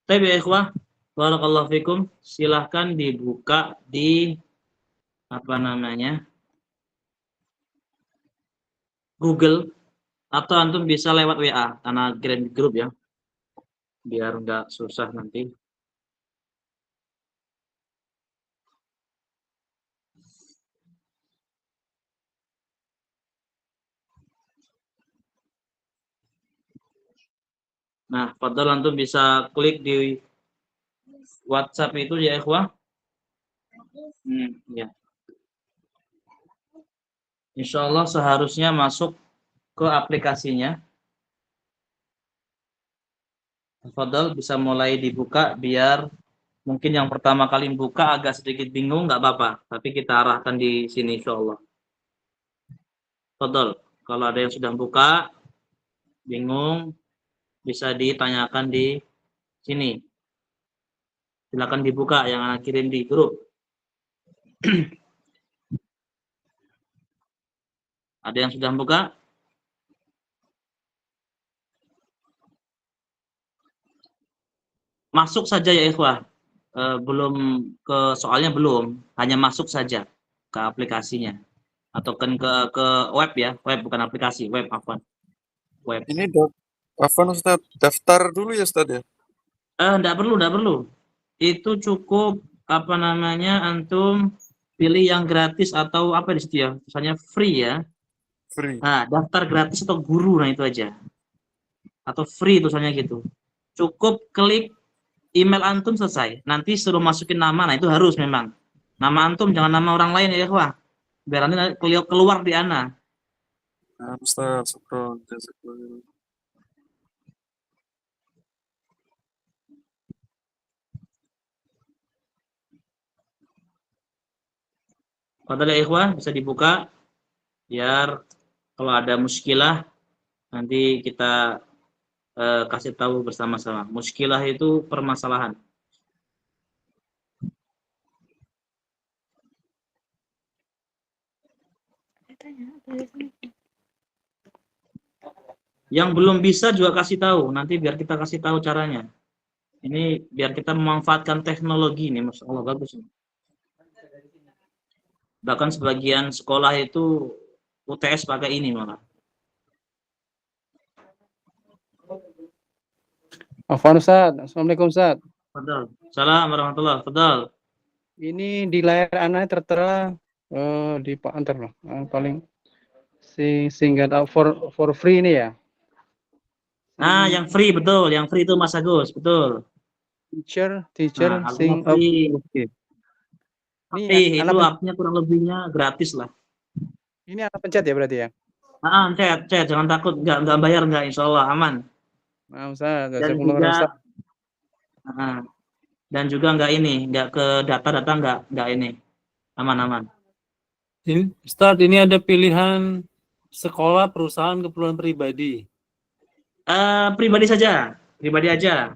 Tapi ya ikhwah, barakallahu fikum, silahkan dibuka di apa namanya? Google atau antum bisa lewat WA karena kirim di grup ya, biar nggak susah nanti. Nah, padahal antum bisa klik di WhatsApp itu ya ikhwah. Ya. Insya Allah seharusnya masuk ke aplikasinya. Fadal bisa mulai dibuka biar mungkin yang pertama kali buka agak sedikit bingung, nggak apa-apa. Tapi kita arahkan di sini insya Allah. Fadal, kalau ada yang sudah buka, bingung, bisa ditanyakan di sini. Silakan dibuka yang anak kirim di grup. Ada yang sudah buka? Masuk saja ya ikhwah. Belum ke soalnya belum, hanya masuk saja ke aplikasinya atau kan ke web ya, web bukan aplikasi, web apa? Web. Ini apa Ustaz? Daftar dulu ya Ustaz ya? Enggak perlu. Itu cukup apa namanya antum pilih yang gratis atau apa di situ ya, misalnya free ya. Free. Nah, daftar gratis atau guru, nah itu aja. Atau free tulisannya gitu. Cukup klik email antum selesai. Nanti suruh masukin nama, nah itu harus memang. Nama antum jangan nama orang lain ya, wah. Biar nanti keluar di ana. Nah, Ustaz, syukron. Jazakallah. Padahal ya ikhwah bisa dibuka biar kalau ada muskilah nanti kita kasih tahu bersama-sama. Muskilah itu permasalahan. Yang belum bisa juga kasih tahu, nanti biar kita kasih tahu caranya. Ini biar kita memanfaatkan teknologi ini, Masya Allah bagus. Bahkan sebagian sekolah itu UTS pakai ini malah. Afwan Ustaz, Assalamualaikum Ustaz. Fadal. Salam warahmatullah. Fadal. Ini di layar anak tertera di Pak Antar loh, paling singkat for free ini ya. Nah, yang free betul, yang free itu Mas Agus, betul. Teacher Nah, sing kalau free. Ini Itu artinya kurang lebihnya gratis lah. Ini anak pencet ya berarti ya? Chat, jangan takut, nggak bayar nggak, insya Allah aman. Nah, Ustaz, Dan juga, dan juga nggak ke data-data nggak ini, aman. Ustaz, ini ada pilihan sekolah, perusahaan, keperluan pribadi. Pribadi aja.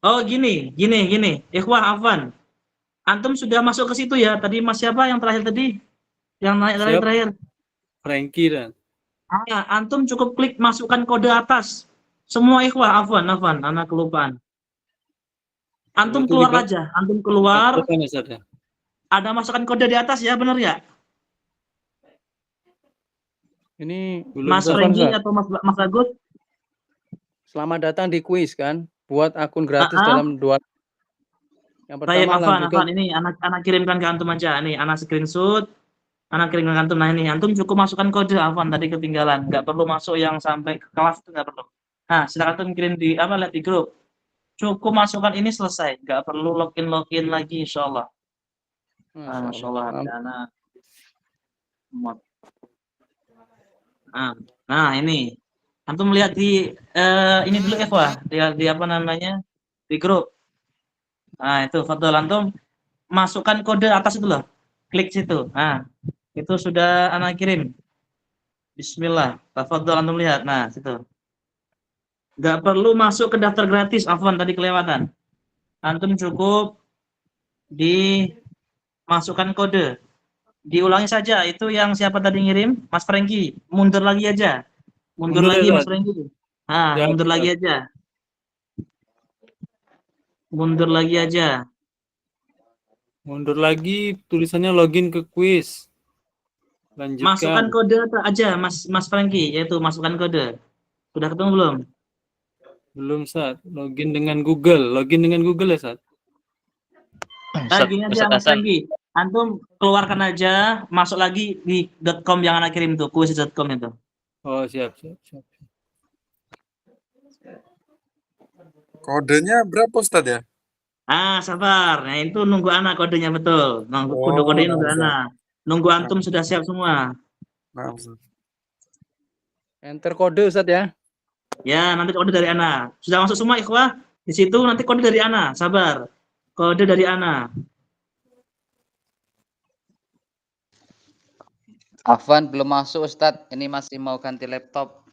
Oh gini. Ikhwah Afwan, antum sudah masuk ke situ ya? Tadi Mas siapa yang terakhir tadi? Yang naik terakhir? Frankie dan. Antum cukup klik masukkan kode atas. Semua ikhwah, Afwan, anak kelupaan. Antum keluar aja, ada masukkan kode di atas ya, benar ya? Ini Mas Franky atau Mas Agus? Selamat datang di kuis kan, buat akun gratis dalam 2. Yang pertama Afwan, ini anak kirimkan ke antum aja. Nih, anak screenshot, anak kirimkan ke antum. Nah ini, antum cukup masukkan kode, Afwan, tadi ketinggalan. Nggak perlu masuk yang sampai ke kelas, itu nggak perlu. Nah, silakan antum kirim di lihat di grup. Cukup masukkan ini selesai, nggak perlu login lagi, insya Allah. Masya Allah, ada anak. Nah ini, antum lihat di ini dulu Eva, di apa namanya, di grup. Nah itu Fadol, antum masukkan kode atas itu loh, klik situ. Nah itu sudah anak kirim. Bismillah, Fadol antum lihat. Nah situ. Nggak perlu masuk ke daftar gratis, Afwan tadi kelewatan. Antum cukup dimasukkan kode. Diulangi saja, itu yang siapa tadi ngirim? Mas Franky. Mundur lagi aja. Mundur lagi Mas Franky. Ya, Mundur lagi aja. Mundur lagi aja. mundur lagi, tulisannya login ke quiz. Masukkan Lanjutkan. kode aja, Mas Franky, yaitu masukkan kode. Sudah ketemu belum? Belum, Sat. Login dengan Google. Login dengan Google ya, Sat? Gini aja Mas Franky. Antum keluarkan aja, masuk lagi di .com yang anak kirim tuh, quiz.com itu. Oh, siap. Kodenya berapa Ustadz ya? Sabar. Nah, itu nunggu anak kodenya betul. Nunggu kodenya nunggu Nah, anak. Nunggu antum sudah siap semua. nah, Ustadz. Enter kode Ustadz ya. Ya, nanti kode dari Ana. Sudah masuk semua ikhwah? Di situ nanti kode dari Ana. Sabar. Kode dari Ana. Afwan belum masuk Ustadz, ini masih mau ganti laptop.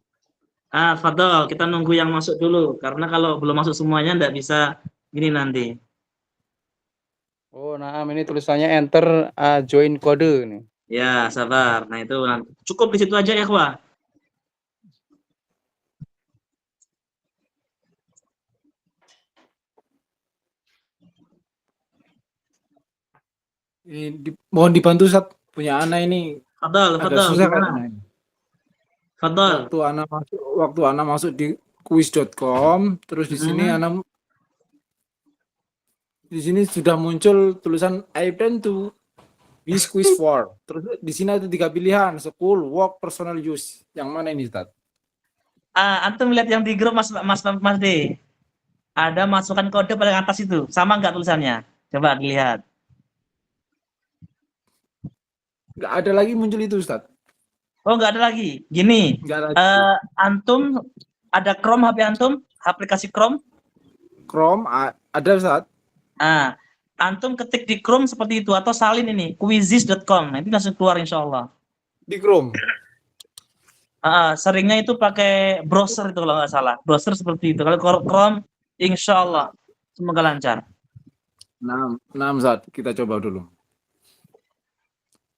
Fadol, kita nunggu yang masuk dulu. Karena kalau belum masuk semuanya nggak bisa gini nanti. Oh, nah ini tulisannya enter join kode nih. Ya, sabar. Nah, itu nanti. Cukup di situ aja ya, ikhwah. Mohon dibantu Ustadz, punya Ana ini Fadol, agak susah gimana? katanya. Fadol. Waktu Ana masuk di quiz.com, terus di sini di sini sudah muncul tulisan I plan to use quiz for. Terus di sini ada 3 pilihan, school, work, personal use. Yang mana ini Ustadz? Antum lihat yang di grup Mas D. Ada masukkan kode paling atas itu. Sama nggak tulisannya? Coba dilihat. Nggak ada lagi muncul itu Ustadz. Oh, nggak ada lagi. Gini, Nggak ada. antum ada Chrome HP antum? Aplikasi Chrome? Chrome ada Ustadz. Antum ketik di Chrome seperti itu atau salin ini quizizz.com. Nanti langsung keluar insya Allah. Di Chrome. Seringnya itu pakai browser itu kalau nggak salah. Browser seperti itu. Kalau Chrome, insya Allah semoga lancar. Nah Ustadz, kita coba dulu.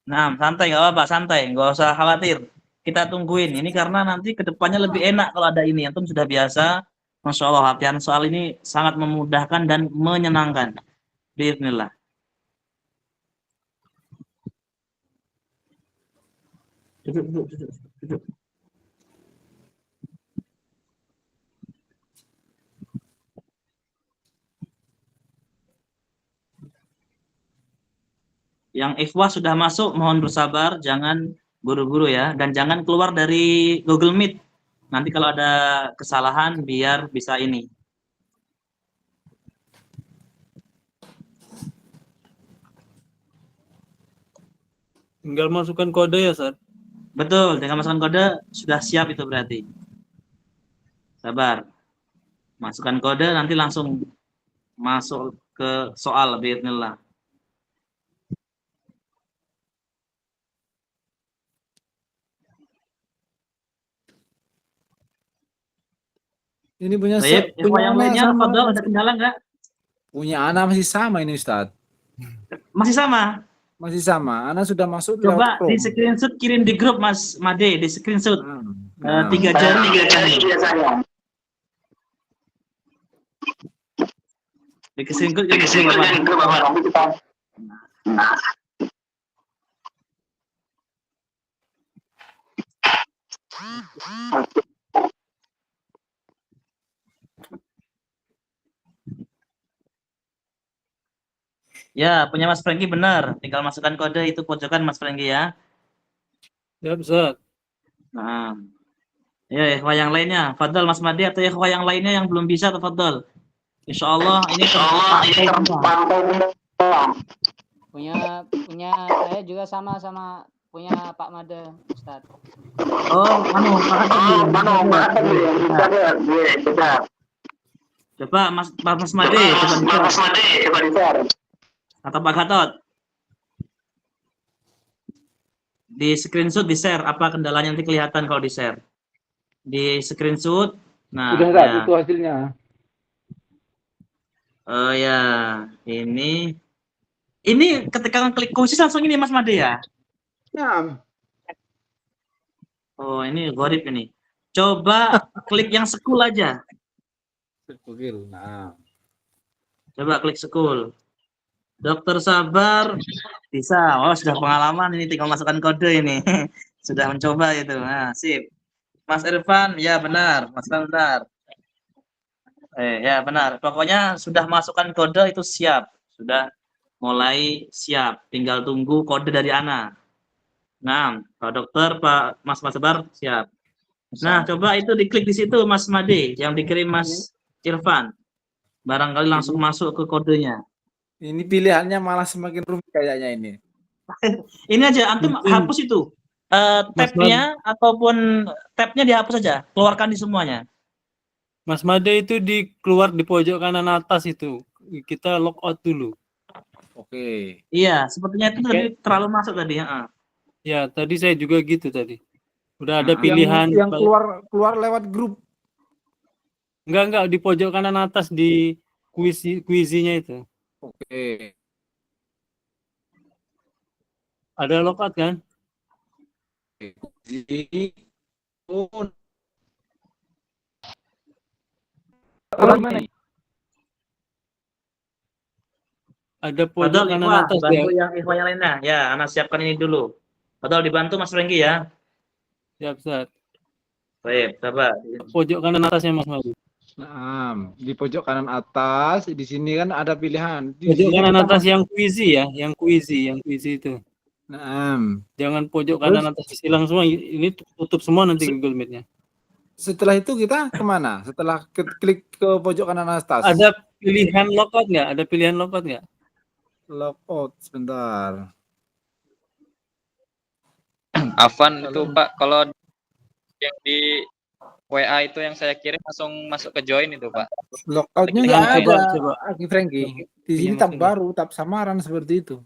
Nah, santai nggak apa-apa, santai, nggak usah khawatir. Kita tungguin ini karena nanti kedepannya lebih enak kalau ada ini. Antum sudah biasa, masya Allah latihan soal ini sangat memudahkan dan menyenangkan. Bismillah. Duduk. Yang ikhwah sudah masuk, mohon bersabar, jangan buru-buru ya, dan jangan keluar dari Google Meet. Nanti kalau ada kesalahan, biar bisa ini. Tinggal masukkan kode ya, Sat? Betul, dengan masukkan kode, sudah siap itu berarti. Sabar. Masukkan kode, nanti langsung masuk ke soal, bismillah. Ini punya Baik, yang lainnya, sama. Fadol, ada kendala nggak? Punya Ana masih sama ini Ustadz. Masih sama? Masih sama. Ana sudah masuk Coba lewat di Chrome. screenshot kirim di grup Mas Made, di screenshot. 3 Nah. jari biasanya. Di screenshot jadi Bapak. Ya, punya Mas Franky benar. Tinggal masukkan kode itu pojokan Mas Franky ya. Siap, Sat. Nah. Ya, ikhwah yang lainnya. Fadol Mas Made atau ikhwah yang lainnya yang belum bisa, Fadol. Insya Allah ini punya saya juga sama punya Pak Made Ustadz. Coba Mas Made, coba di-share. Atau Pak Gatot. Di screenshot di-share, apa kendalanya nanti kelihatan kalau di-share. Di screenshot. Nah, Sudah enggak ya. itu hasilnya? Oh ya, ini ketika klik khusus langsung ini Mas Made ya. Nah, Oh, ini gharib ini. Coba klik yang school aja. Oke, nah. Coba klik school. Dokter Sabar bisa. Oh, sudah pengalaman ini, tinggal masukkan kode ini. Sudah mencoba itu. Nah, sip. Mas Irfan, ya benar. Mas Irfan benar. Ya benar. Pokoknya sudah masukkan kode itu siap. Sudah mulai siap. Tinggal tunggu kode dari Ana. Nah, Pak Dokter, Mas Sabar siap. Nah, coba itu diklik di situ Mas Made yang dikirim Mas Irfan. Barangkali langsung masuk ke kodenya. Ini pilihannya malah semakin rumit kayaknya ini. Ini aja antum Mungkin hapus itu. Mas Tab-nya ataupun tab-nya dihapus aja. Keluarkan di semuanya. Mas Made itu keluar di pojok kanan atas itu. Kita log out dulu. Oke. Iya, sepertinya itu tadi Oke. terlalu masuk tadi, heeh. Ya, tadi saya juga gitu tadi. Udah ada Nah, pilihan. Yang keluar lewat grup. Enggak, di pojok kanan atas di kuisinya itu. Oke. Ada logout kan? Jadi, oh, Mana? Ada pojok Padahal kanan Ikhwah, atas ya. bantu yang Ikhwah yang lainnya. Ya, Ana siapkan ini dulu. Padahal dibantu Mas Renggi ya. Siap, Ustaz. Baik, coba. Pojok kanan atasnya Mas Made. nah, di pojok kanan atas, di sini kan ada pilihan. Di Pojok sini kanan kita atas yang kuisi ya, yang kuisi itu. Nah, Jangan pojok terus kanan atas silang semua. Ini tutup semua nanti Google Meet-nya. setelah itu kita kemana? Setelah klik ke pojok kanan atas. Ada pilihan logout nggak? Ada pilihan logout nggak? Logout sebentar. Afan itu Pak, kalau yang di WA itu yang saya kirim langsung masuk ke join itu Pak. Logoutnya Klik nggak link ada, coba. Aki Franky. Di sini tab baru, tab samaran seperti itu.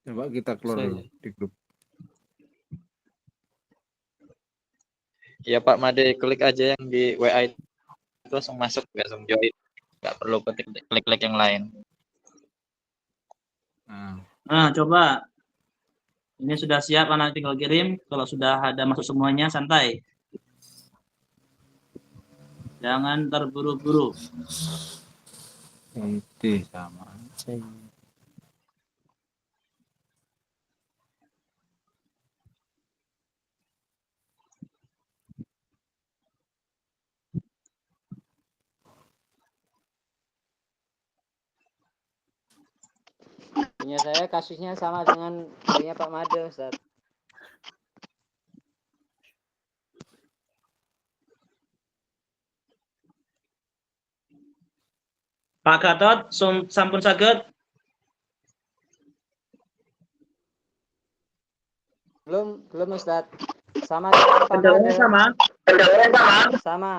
Coba kita keluar dulu di grup. Ya Pak Made, klik aja yang di WA itu langsung masuk, langsung join. Nggak perlu klik yang lain. Nah, coba. Ini sudah siap, Ana tinggal kirim. Kalau sudah ada masuk semuanya, santai. Jangan terburu-buru. Itu sama. Punya saya kasusnya sama dengan punya Pak Made, Ustaz. Pak Gatot, sampun saged. Belum Ustaz. Sama dengan Pak Kendalanya Made. sama. Sama.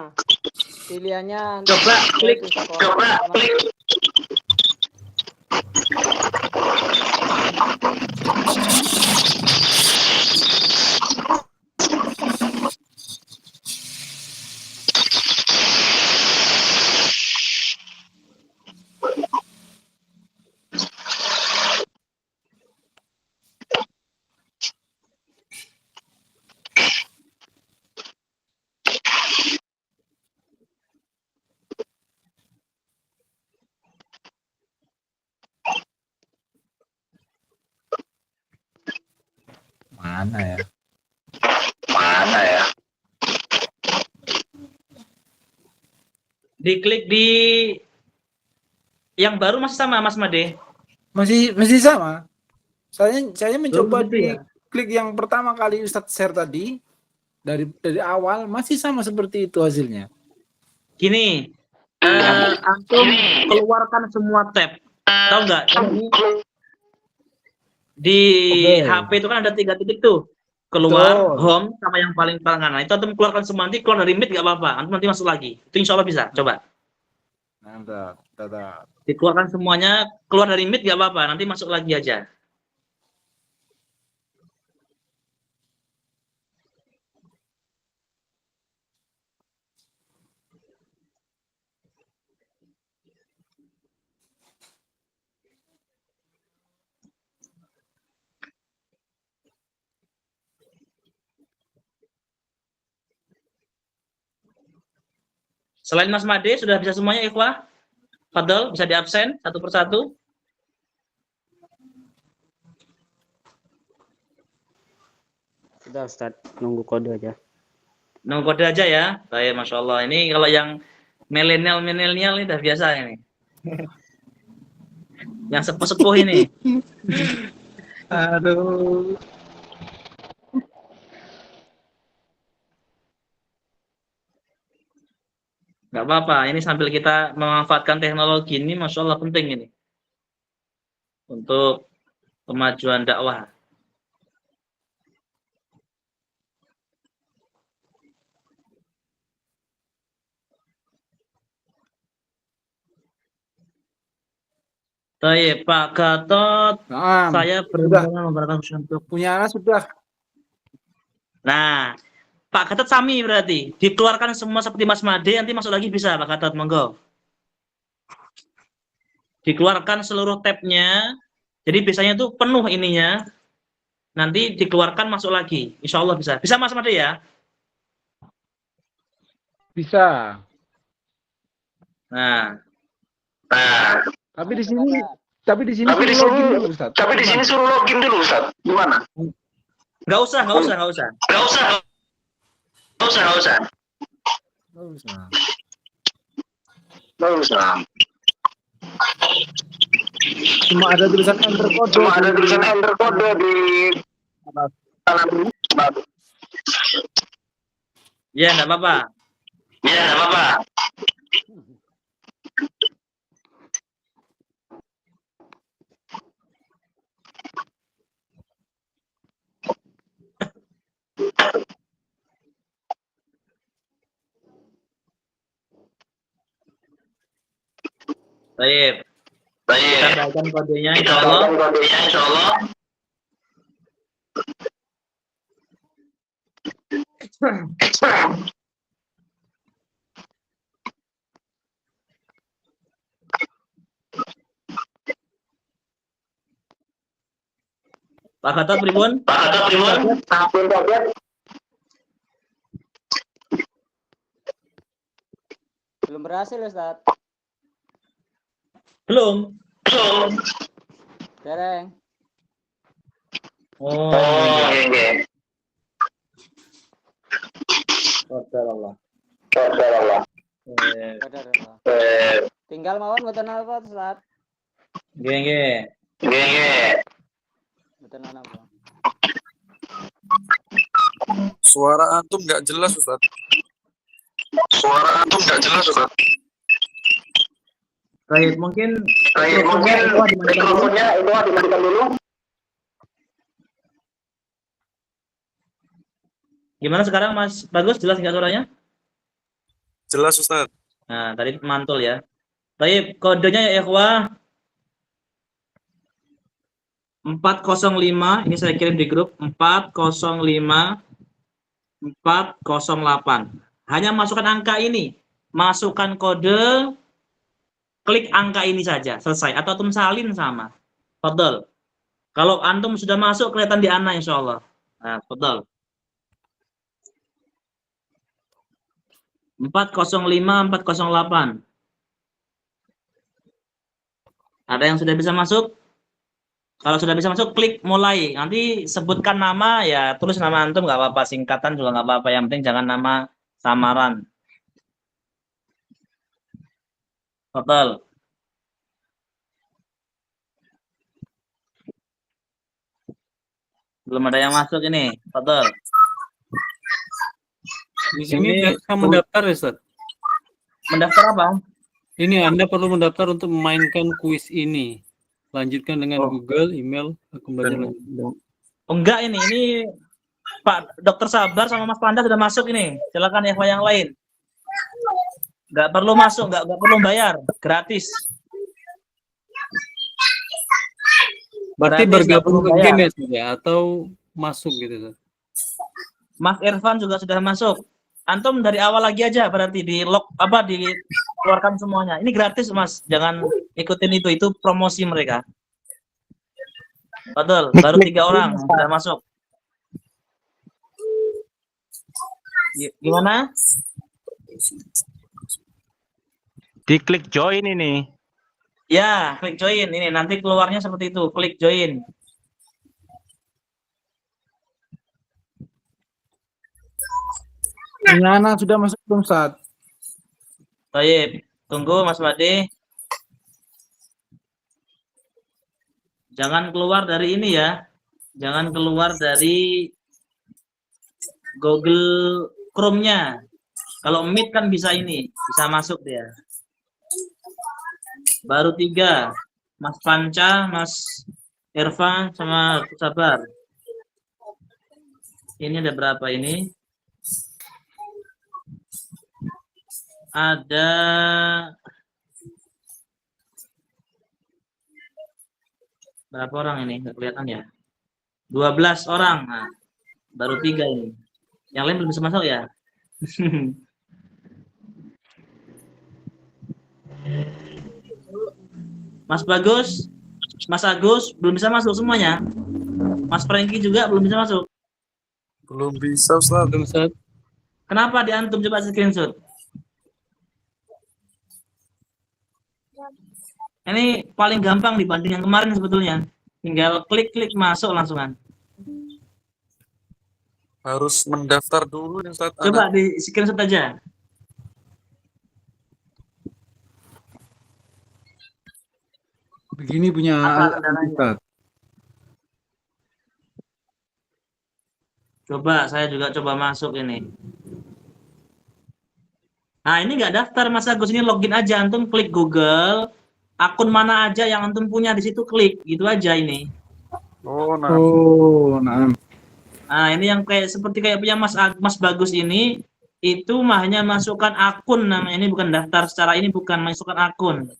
Pilihannya Coba klik. Mana ya? Diklik di yang baru masih sama Mas Made. Masih sama. Saya mencoba begitu di ya? klik yang pertama kali Ustadz share tadi dari awal masih sama seperti itu hasilnya. Gini, antum keluarkan semua tab. Tahu nggak? Ini di HP itu kan ada 3 titik tuh. Keluar, Betul. home, sama yang paling kanan. Nah, itu antum keluarkan semua, nanti keluar dari Meet nggak apa-apa. Antum nanti masuk lagi. Itu insya Allah bisa. Coba. Mantap. Dikeluarkan semuanya, keluar dari Meet nggak apa-apa. Nanti masuk lagi aja. Selain Mas Made, sudah bisa semuanya, Ikhwah? Fadl, bisa diabsen satu persatu? Sudah Ustaz, nunggu kode aja. Nunggu kode aja ya. Baik, Masya Allah. Ini kalau yang milenial ini udah biasa ini. Yang sepuh-sepuh ini. Aduh. Nggak apa-apa. Ini sambil kita memanfaatkan teknologi ini, Masya Allah penting ini. Untuk kemajuan dakwah. Baik, Pak Gatot, Nah, saya berencana memberikan untuk. punya anak sudah. Nah, Pak Gatot sami berarti. Dikeluarkan semua seperti Mas Made, nanti masuk lagi bisa, Pak Gatot, monggo. Dikeluarkan seluruh tabnya, jadi biasanya itu penuh ininya, nanti dikeluarkan masuk lagi. Insya Allah bisa. Bisa Mas Made ya? Bisa. Nah, Tapi di sini suruh login dulu, Ustaz. suruh login dulu, Ustaz. Gimana? nggak usah. Nggak usah. Cuma ada tulisan enter kode. Enter kode di kanan. ya nggak apa-apa. Baik. Kita bacakan kodenya, insya Allah. Pak Gatot pripun? Belum berhasil Ustaz. Belum. Dereng. Oh, Allah. Kodar. Tinggal mawon mboten apa Ustaz. Nggih. Mboten apa. Suara antum nggak jelas, Ustaz. Baik, mungkin mikrofonnya itu dimatikan dulu. gimana sekarang Mas Bagus, jelas nggak suaranya? Jelas, Ustaz. Nah, tadi mantul ya. Baik, kodenya ya ikhwah 405, ini saya kirim di grup 405 408. Hanya masukkan angka ini, masukkan kode, klik angka ini saja, selesai. Atau antum salin sama. Fadol. Kalau antum sudah masuk kelihatan di ana insya Allah. Nah, fadol. 405 408. Ada yang sudah bisa masuk? Kalau sudah bisa masuk, klik mulai. Nanti sebutkan nama, ya tulis nama antum, nggak apa-apa. Singkatan juga nggak apa-apa. Yang penting jangan nama samaran. Total. Belum ada yang masuk ini. Total. Di sini bisa mendaftar ya, Ustaz? Mendaftar apa? Ini Anda perlu mendaftar untuk memainkan kuis ini. Lanjutkan dengan Google, email, kembali. Oh, enggak ini Pak Dokter Sabar sama Mas Panda sudah masuk ini. Silakan yang lain. Enggak perlu masuk, enggak perlu bayar, gratis. Berarti Gratis, bergabung nggak ke perlu game bayar. ya, Ustaz, ya? Atau masuk gitu, Ustaz? Mas Irfan juga sudah masuk. Antum dari awal lagi aja, berarti dikeluarkan semuanya. Ini gratis Mas, jangan ikutin itu promosi mereka. Betul, baru 3 orang sudah masuk. Gimana? Diklik join ini. Ya, klik join. Ini nanti keluarnya seperti itu. Klik join. Punya anak sudah masuk belum, Ustaz? Baik, tunggu Mas Wade. Jangan keluar dari ini ya. Jangan keluar dari Google Chrome-nya. Kalau Meet kan bisa ini, bisa masuk dia. Baru 3. Mas Panca, Mas Irfan, sama Sabar. Ini ada berapa ini? Ada berapa orang ini? Nggak kelihatan ya. 12 orang. Nah, baru 3 ini. Yang lain belum bisa masuk ya? Mas Bagus, Mas Agus belum bisa masuk semuanya. Mas Franky juga belum bisa masuk. Belum bisa, Ustaz. Belum, Ustaz. Kenapa di antum coba screenshot? Ini paling gampang dibanding yang kemarin sebetulnya. Tinggal klik-klik masuk langsungan. Harus mendaftar dulu nih, Ustaz. Coba di screenshot aja. Begini punya Apa kendalanya? Ustaz. Coba saya juga coba masuk ini. Nah, ini nggak daftar Mas Agus, ini login aja, antum klik Google, akun mana aja yang antum punya di situ klik, gitu aja ini. Oh, nah. Oh, nah. Nah, ini yang seperti kayak punya Mas Bagus ini, itu hanya masukkan akun namanya, ini bukan daftar secara ini, bukan masukkan akun.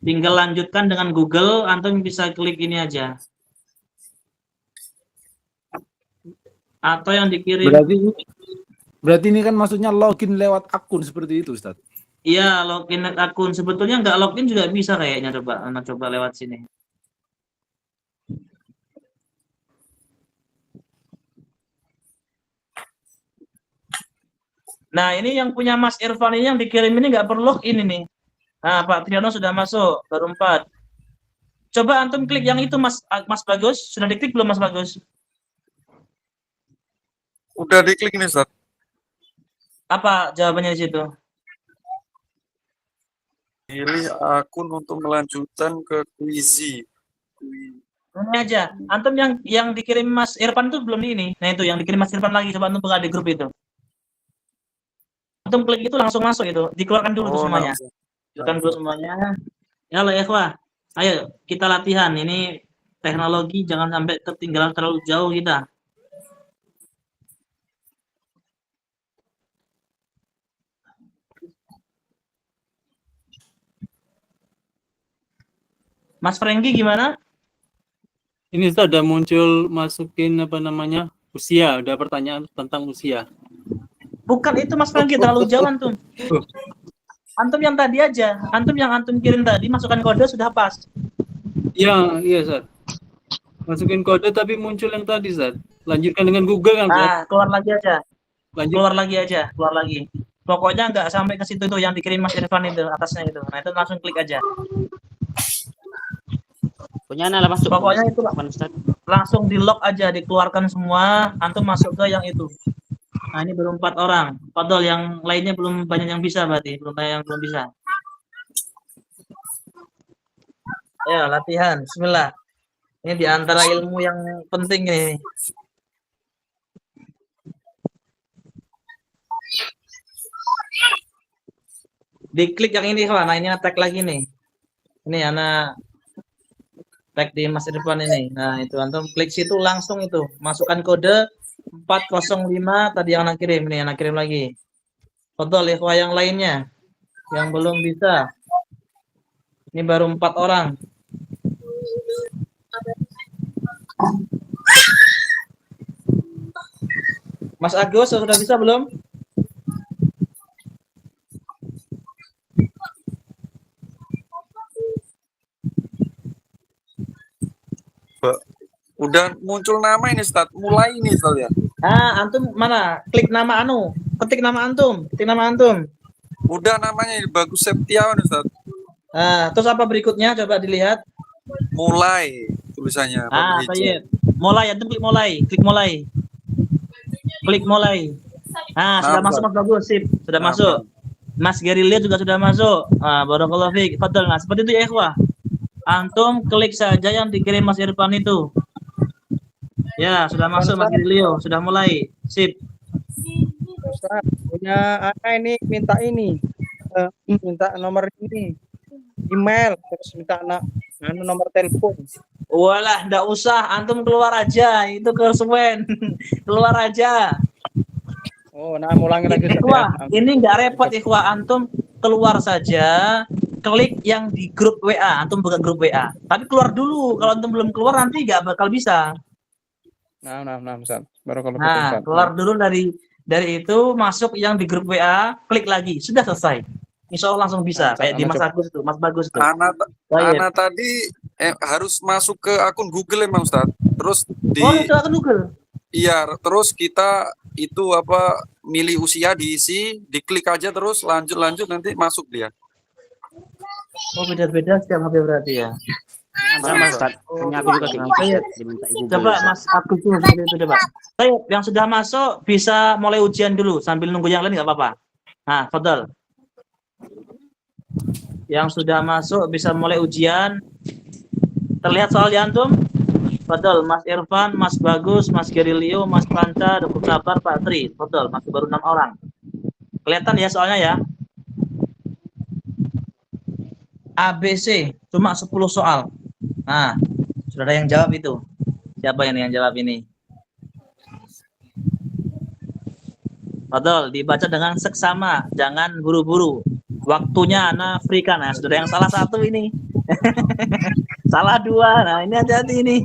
Tinggal lanjutkan dengan Google, antum bisa klik ini aja. Atau yang dikirim. Berarti ini kan maksudnya login lewat akun seperti itu, Ustaz. Iya, login akun. Sebetulnya nggak login juga bisa kayaknya, coba lewat sini. Nah, ini yang punya Mas Irfan ini yang dikirim ini nggak perlu login ini. Nah, Pak Triano sudah masuk, baru 4. Coba antum klik yang itu Mas Bagus. Sudah diklik belum Mas Bagus? Udah diklik nih, Ustaz. Apa jawabannya di situ? Pilih akun untuk melanjutkan ke Quizy. Ini aja. Antum yang dikirim Mas Irfan itu belum ini. Nah, itu yang dikirim Mas Irfan lagi. Coba antum buka di grup itu. Antum klik itu langsung masuk itu. Dikeluarkan dulu tuh semuanya. Keluarkan dulu semuanya. Ya lah, ikhwah. Ayo kita latihan. Ini teknologi jangan sampai ketinggalan terlalu jauh kita. Mas Franky gimana? Ini Ustaz udah muncul masukin apa namanya? Usia, udah pertanyaan tentang usia. Bukan itu Mas Franky, terlalu jauh antum. Antum yang tadi aja. Antum yang antum kirim tadi masukkan kode sudah pas. Iya, iya Ustaz. Masukin kode tapi muncul yang tadi Ustaz. Lanjutkan dengan Google kan Ustaz? Nah, keluar lagi aja. Lanjut. Keluar lagi aja, keluar lagi. Pokoknya nggak sampai ke situ tuh yang dikirim Mas Irfan itu atasnya itu. Nah, itu langsung klik aja. Punya anak masuk. Pokoknya itu langsung di lock aja, dikeluarkan semua, antum masuk ke yang itu. Nah, ini baru 4 orang. Padahal yang lainnya belum banyak yang bisa berarti, belum banyak yang belum bisa. Ayo latihan, bismillah. Ini di antara ilmu yang penting ini. Diklik yang ini, kawan. Nah, ini tag lagi nih. Ini anak tag di Mas Irfan ini. Nah, itu antum klik situ langsung itu. Masukkan kode 405 tadi yang anak kirim. Nih, anak kirim lagi. Foto ikhwah yang lainnya yang belum bisa. Ini baru 4 orang. Mas Agus sudah bisa belum? Udah muncul nama ini, Ustaz. Mulai ini, Ustaz ya. Ah, antum mana? Klik nama anu. Ketik nama antum. Ketik nama antum. Udah namanya Bagus Septiawan Ustaz. Nah, terus apa berikutnya? Coba dilihat. Mulai tulisannya warna hijau. Tayyib. Mulai, antum klik mulai, klik mulai. Klik mulai. Nah, sudah Nah, masuk Mas Bagus, sip. Sudah Nah, masuk. Mas Gerilya juga sudah masuk. Ah, barakallahu fiik. Fadal. Nah, seperti itu ya, ikhwah. Antum klik saja yang dikirim Mas Irfan itu. Ya, sudah masuk Mas Gerilya, sudah mulai. Sip. Ustaz, punya anak ini minta ini, minta nomor ini, email, terus minta nomor telepon. Walah, enggak usah, antum keluar aja, itu kesuwen. Keluar aja. Oh, nah ulangi lagi Ustaz, Ikhwah, ya. ini enggak repot ikhwah, antum keluar saja, klik yang di grup WA, antum buka grup WA. Tapi keluar dulu, kalau antum belum keluar nanti enggak bakal bisa. Nah, Ustaz. Barakallahu fiik, Nah, Ustaz. keluar dulu dari itu, masuk yang di grup WA, klik lagi, sudah selesai. Insya Allah langsung bisa, Nah, kayak di Mas coba. Agus itu, Mas Bagus itu. Anak tadi harus masuk ke akun Google emang Ustaz. Terus Oh, itu akan Google. iya, terus kita itu apa milih usia diisi, diklik aja terus lanjut nanti masuk dia. Oh, beda-beda setiap HP berarti ya. Sama Ustaz. Punya aku juga Oke. diminta Google. Coba Mas Agus itu seperti itu coba. Saya yang sudah masuk bisa mulai ujian dulu sambil nunggu yang lain nggak apa-apa. Nah, Fadal. Yang sudah masuk bisa mulai ujian. Terlihat soal di antum? Fadal, Mas Irfan, Mas Bagus, Mas Gerilio, Mas Panca, Dr. Sabar, Pak Tri. Fadal, masih baru 6 orang. Kelihatan ya soalnya ya? ABC, cuma 10 soal. Nah, sudah ada yang jawab itu. Siapa yang jawab ini? Fadol, dibaca dengan seksama, jangan buru-buru. Waktunya anak free kan. Nah, sudah ada yang salah satu ini. Salah dua. Nah, ini hati-hati ini.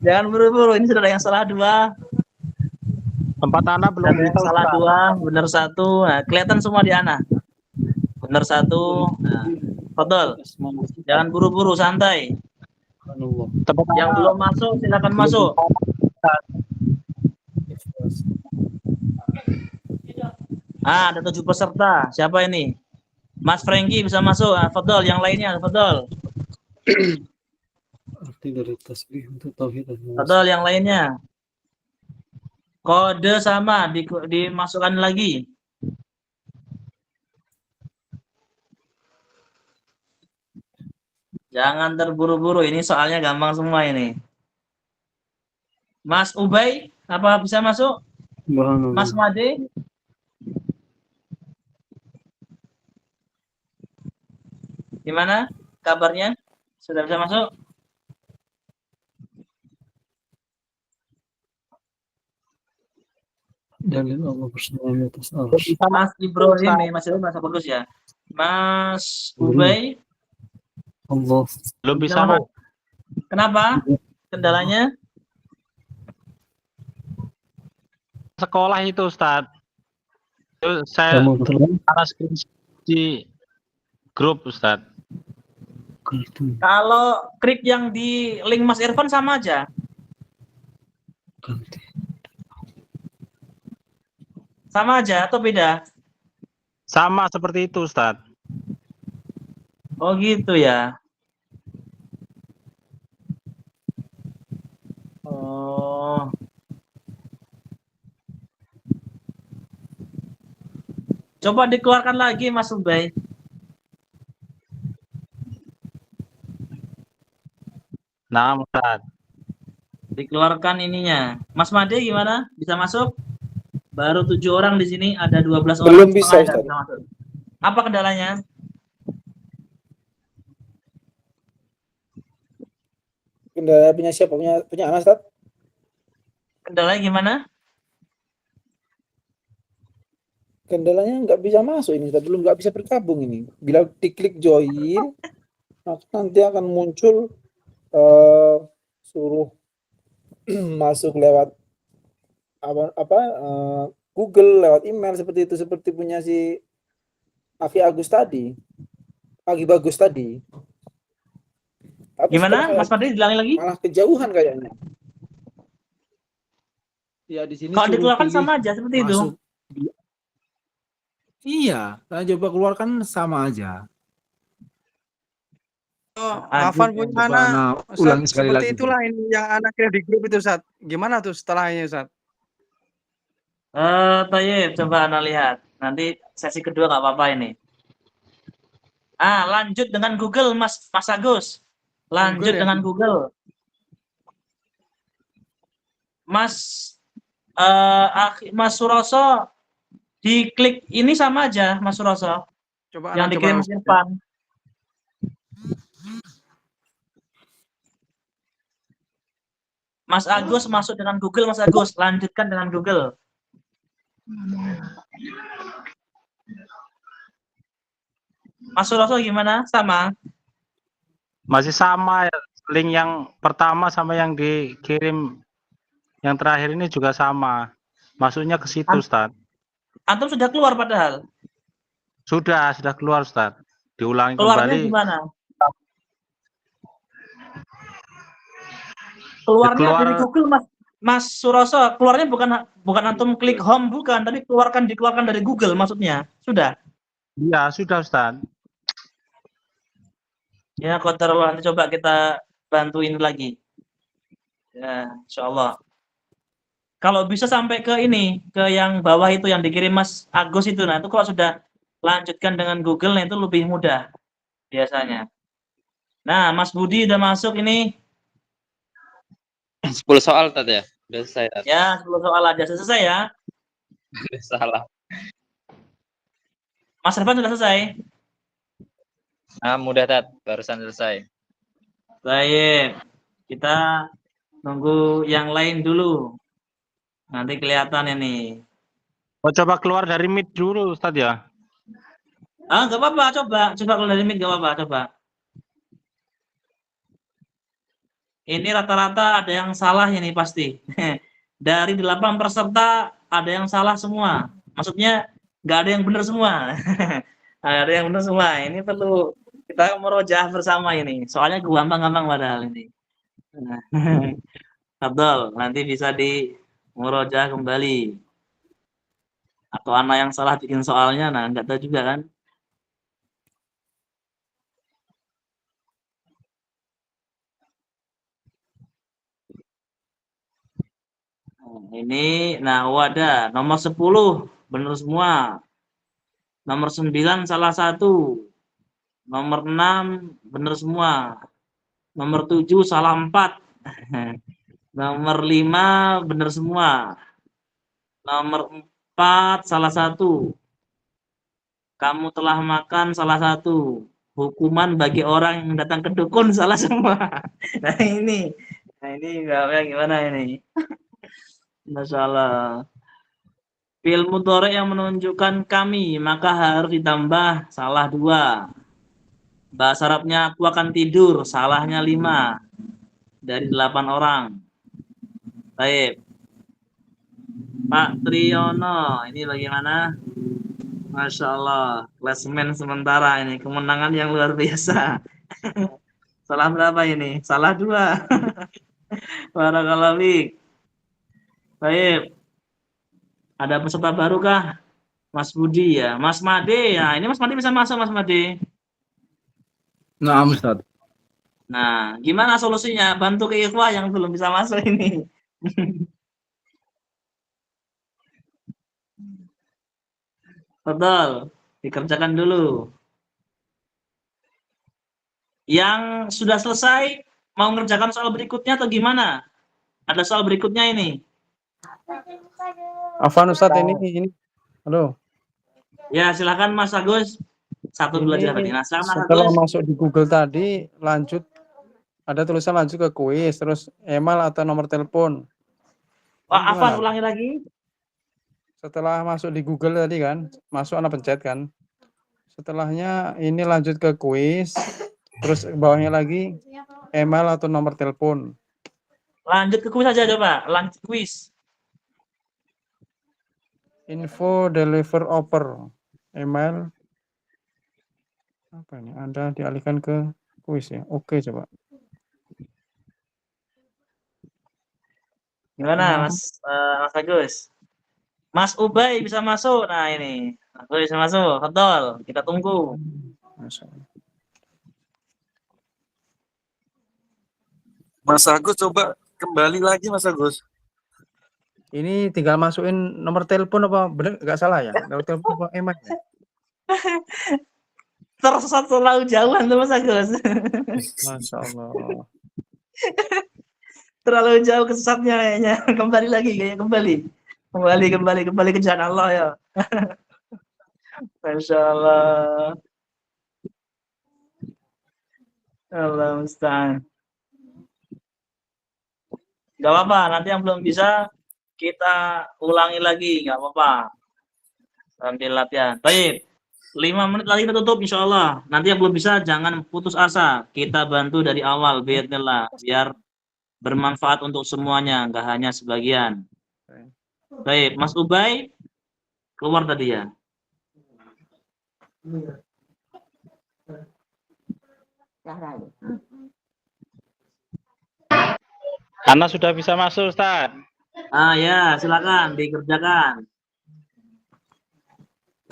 Jangan buru-buru, ini sudah ada yang salah dua. Tempat anak belum Ada yang salah dua, benar satu. Nah, kelihatan semua di anak. Benar satu. Nah, Fadol, jangan buru-buru, santai. Yang belum masuk silakan masuk. Ada 7 peserta. Siapa ini? Mas Franky bisa masuk. Fadol, yang lainnya Fadol. Arti dari tasbih untuk tauhid dan Fadol, yang lainnya. Kode sama dimasukkan lagi. Jangan terburu-buru, ini soalnya gampang semua ini. Mas Ubay, apa bisa masuk? Mas Made? Gimana kabarnya? Sudah bisa masuk? dalil Allah bersama di atas arsy. Mas Ibrahim, Mas Ibrahim bahasa bagus ya. Mas Ubay, Allah belum bisa Mas. kenapa? Kendalanya? Sekolah itu Ustaz. Itu saya kamu telah cara screenshot di grup Ustaz. ganti Kalau klik yang di link Mas Irfan sama aja. Sama aja atau beda? Sama seperti itu Ustaz. Oh gitu ya. Oh. Coba dikeluarkan lagi Mas Ubay. Nah Ustaz. Dikeluarkan ininya. Mas Made gimana? Bisa masuk? Baru 7 orang di sini, ada 12 orang. Belum bisa, setengah Ustaz. yang masuk. Apa kendalanya? Kendala punya siapa? Punya anak, Ustaz? Kendalanya gimana? Kendalanya nggak bisa masuk ini, Ustaz. Belum nggak bisa bergabung ini. Bila diklik join, nanti akan muncul suruh masuk lewat Google, lewat email seperti itu, seperti punya si Afi Agus tadi, Agi Bagus tadi. Tapi Gimana? sekarang Mas Made dilangi lagi? malah kejauhan kayaknya. Ya di sini Kalau suruh dikeluarkan pilih sama aja seperti itu. masuk. Iya, saya coba keluarkan sama aja. Oh, Lanjut Afan ya. punya Coba anak, Ana Ustaz, ulangi sekali seperti lagi. itulah ini yang anak kirim di grup itu, Ustaz. Gimana tuh setelahnya, Ustaz? Tayyip, coba Anda lihat. Nanti sesi kedua nggak apa-apa ini. Lanjut dengan Google, Mas Agus. Lanjut Google ya? dengan Google. Mas Mas Suroso, diklik ini sama aja, Mas Suroso. Coba Yang anak dikirim coba, Mas Ustaz. Irfan. Mas Agus masuk dengan Google, Mas Agus. Lanjutkan dengan Google. Mas Suroso gimana? Sama? Masih sama ya, link yang pertama sama yang dikirim yang terakhir ini juga sama. Masuknya ke situ, Ustaz. Antum sudah keluar padahal. Sudah keluar, Ustaz. Diulangi Keluarnya kembali. gimana? Keluarnya Keluar. dari Google, Mas Suroso. Keluarnya bukan antum klik home, bukan, tapi dikeluarkan dari Google maksudnya. Sudah. Iya, sudah, Ustaz. Ya, qadarullah, nanti coba kita bantuin lagi. Ya, insyaallah. Kalau bisa sampai ke ini, ke yang bawah itu yang dikirim Mas Agus itu, nah itu kalau sudah lanjutkan dengan Google, nah itu lebih mudah biasanya. Nah, Mas Budi udah masuk ini. 10 soal tadi ya. Udah selesai. Tat. Ya, 10 soal aja selesai ya. Salah. Mas Irfan sudah selesai. Mudah Tat, barusan selesai. Baik. Kita nunggu yang lain dulu. Nanti kelihatan ini. Mau coba keluar dari Meet dulu, Ustaz ya. Nggak apa-apa, coba kalau dari Meet nggak apa-apa, coba. Ini rata-rata ada yang salah ini pasti. Dari 8 peserta ada yang salah semua. Maksudnya nggak ada yang benar semua. Ada yang benar semua. Ini perlu kita murojaah bersama ini. Soalnya gampang-gampang padahal ini. Abdul, nanti bisa di murojaah kembali. Atau anak yang salah bikin soalnya, nah nggak tahu juga kan. Ini, wadah, nomor 10 benar semua. Nomor 9 salah satu. Nomor 6 benar semua. Nomor 7 salah 4. Nomor 5 benar semua. Nomor 4 salah satu. Kamu telah makan salah satu. Hukuman bagi orang yang datang ke dukun salah semua. Nah ini gimana ini? Masya Allah. Fi'il mudhari yang menunjukkan kami, maka harus ditambah salah 2. Bahasa Arabnya aku akan tidur, salahnya 5 dari 8 orang. Baik. Pak Triyono, ini bagaimana? Masya Allah, klasmen sementara ini, kemenangan yang luar biasa. Salah berapa ini? Salah 2. Barakallahu fiik. Baik. Ada peserta baru kah? Mas Budi ya, Mas Made ya. Ini Mas Made bisa masuk, Mas Made. Nah, Ustaz. Nah, gimana solusinya? Bantu ke Ikhwa yang belum bisa masuk ini. Betul, dikerjakan dulu. Yang sudah selesai, mau ngerjakan soal berikutnya atau gimana? Ada soal berikutnya ini. Afan, Ustaz, ini. Halo. Ya, silakan Mas Agus. 1 dulu aja berarti. Nah, Mas Setelah Agus. masuk di Google tadi, lanjut ada tulisan lanjut ke kuis, terus email atau nomor telepon. Pak Ini Afan, gimana? ulangi lagi. Setelah masuk di Google tadi kan, masuk anak pencet kan. Setelahnya ini lanjut ke kuis, terus bawahnya lagi email atau nomor telepon. Lanjut ke kuis aja coba. Lanjut kuis. Info deliver offer. Email. Apa ini? Anda dialihkan ke kuis ya. Oke, coba. Gimana Mas Agus? Mas Ubay bisa masuk. Nah ini, Mas Ubay bisa masuk. Betul. Kita tunggu. Masya Allah. Mas Agus coba kembali lagi Mas Agus. Ini tinggal masukin nomor telepon apa bener nggak salah ya? Nomor telepon apa email ya? Tersesat terlalu jauhan tuh Mas Agus. Masya Allah. Terlalu jauh kesesatnya kayaknya. Kembali lagi kayaknya kembali ke jalan Allah ya. Masya Allah. Allah musta'an. Gak apa-apa, nanti yang belum bisa kita ulangi lagi, nggak apa-apa. Sambil latihan. Baik, 5 menit lagi kita tutup insya Allah. Nanti yang belum bisa jangan putus asa. Kita bantu dari awal, biar bermanfaat untuk semuanya, nggak hanya sebagian. Baik, Mas Ubay keluar tadi ya. Karena sudah bisa masuk, Ustaz. Ah ya, silakan dikerjakan.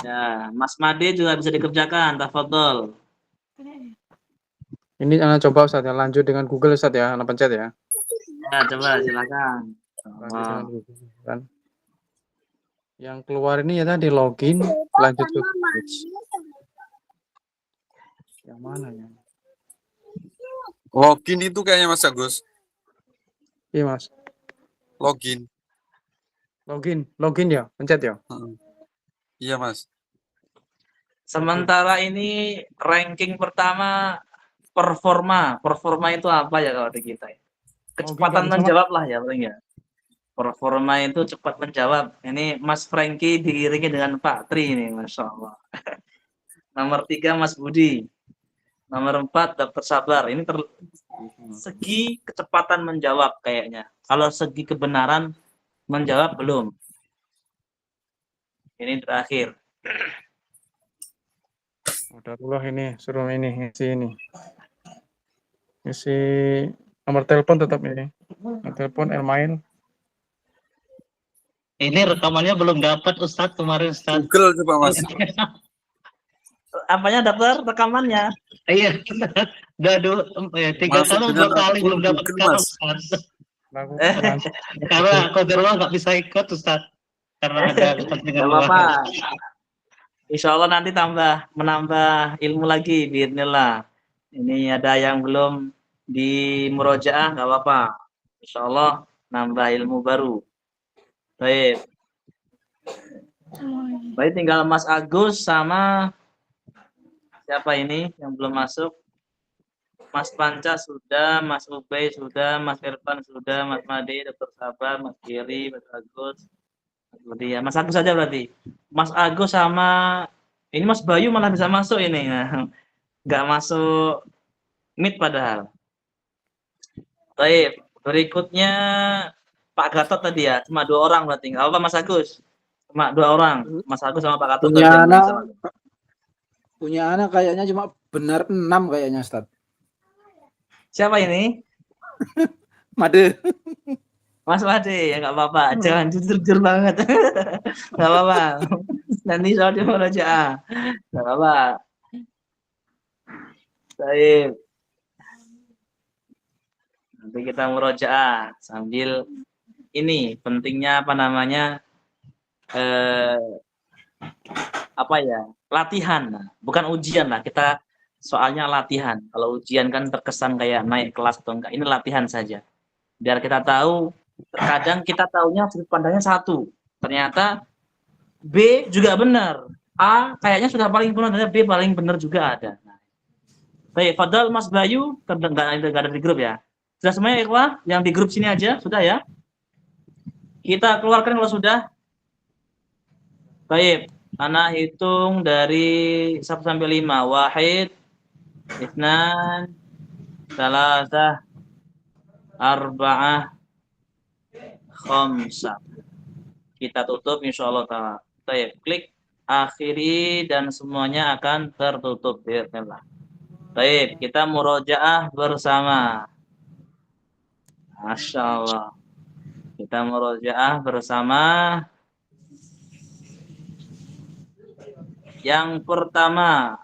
Ya, Mas Made juga bisa dikerjakan, tafadhol. Ini anak coba Ustaz ya, lanjut dengan Google Ustaz ya, anak pencet ya. Ya, coba silakan. Lanjut dengan Google kan. Yang keluar ini ya tadi login, lanjut ke page. Yang mana ya? Login itu kayaknya Mas Agus. Iya Mas. Login. Login ya, pencet ya. Iya Mas. Sementara ini ranking pertama performa. Performa itu apa ya kalau di kita? Kecepatan menjawab lah ya paling ya. Performa itu cepat menjawab. Ini Mas Franky diiringi dengan Pak Tri ini, Masya Allah. Nomor 3 Mas Budi. Nomor 4 Dr. Sabar. Ini segi kecepatan menjawab kayaknya. Kalau segi kebenaran menjawab belum. Ini terakhir. Udah dulu ini, suruh ini, isi nomor telepon tetap ini. Nomor telepon, email. Ini rekamannya belum dapat Ustadz kemarin Ustadz. Google coba Mas. Apanya daftar rekamannya? Iya, udah 3 Masuk kali dengan 2 kali belum dapat Google, Mas. Karena Qadirullah nggak bisa ikut Ustadz. Karena ada kepentingan apa. Insya Allah nanti menambah ilmu lagi biidznillah. Ini ada yang belum di murojaah nggak apa-apa. Insya Allah nambah ilmu baru. Baik. Baik, tinggal Mas Agus sama siapa ini yang belum masuk? Mas Panca sudah, Mas Ubay sudah, Mas Irfan sudah, Mas Made, Dr. Sabar, Mas Kiri, Mas Agus. Ya, Mas Agus saja berarti. Mas Agus sama ini Mas Bayu malah bisa masuk ini. Nah, nggak masuk Meet padahal. Baik, berikutnya Pak Gatot tadi ya, cuma 2 orang berarti. Nggak apa Mas Agus? Cuma 2 orang, Mas Agus sama Pak Gatot. Punya anak kayaknya cuma benar 6 kayaknya Ustaz. Siapa ini? Made. Mas Made, ya nggak apa-apa, jangan jujur banget. Nggak apa-apa. Nanti soal murojaah. Nggak apa-apa. Baik. Nanti kita murojaah sambil ini pentingnya apa namanya apa ya, latihan, bukan ujian lah, kita soalnya latihan. Kalau ujian kan terkesan kayak naik kelas atau enggak, ini latihan saja biar kita tahu. Terkadang kita taunya sudut pandangnya 1, ternyata B juga benar, A kayaknya sudah paling benar, ternyata B paling benar juga ada. Baik, fadal Mas Bayu, enggak ada di grup ya. Sudah semuanya ikhwah yang di grup sini aja, sudah ya? Kita keluarkan kalau sudah. Baik, anak hitung dari 1 sampai 5. 1, 2, 3, 4, 5. Kita tutup insyaallah ta'ala. Baik, klik akhiri dan semuanya akan tertutup. Baik, kita murojaah bersama. Masya Allah. Kita murojaah bersama. Yang pertama,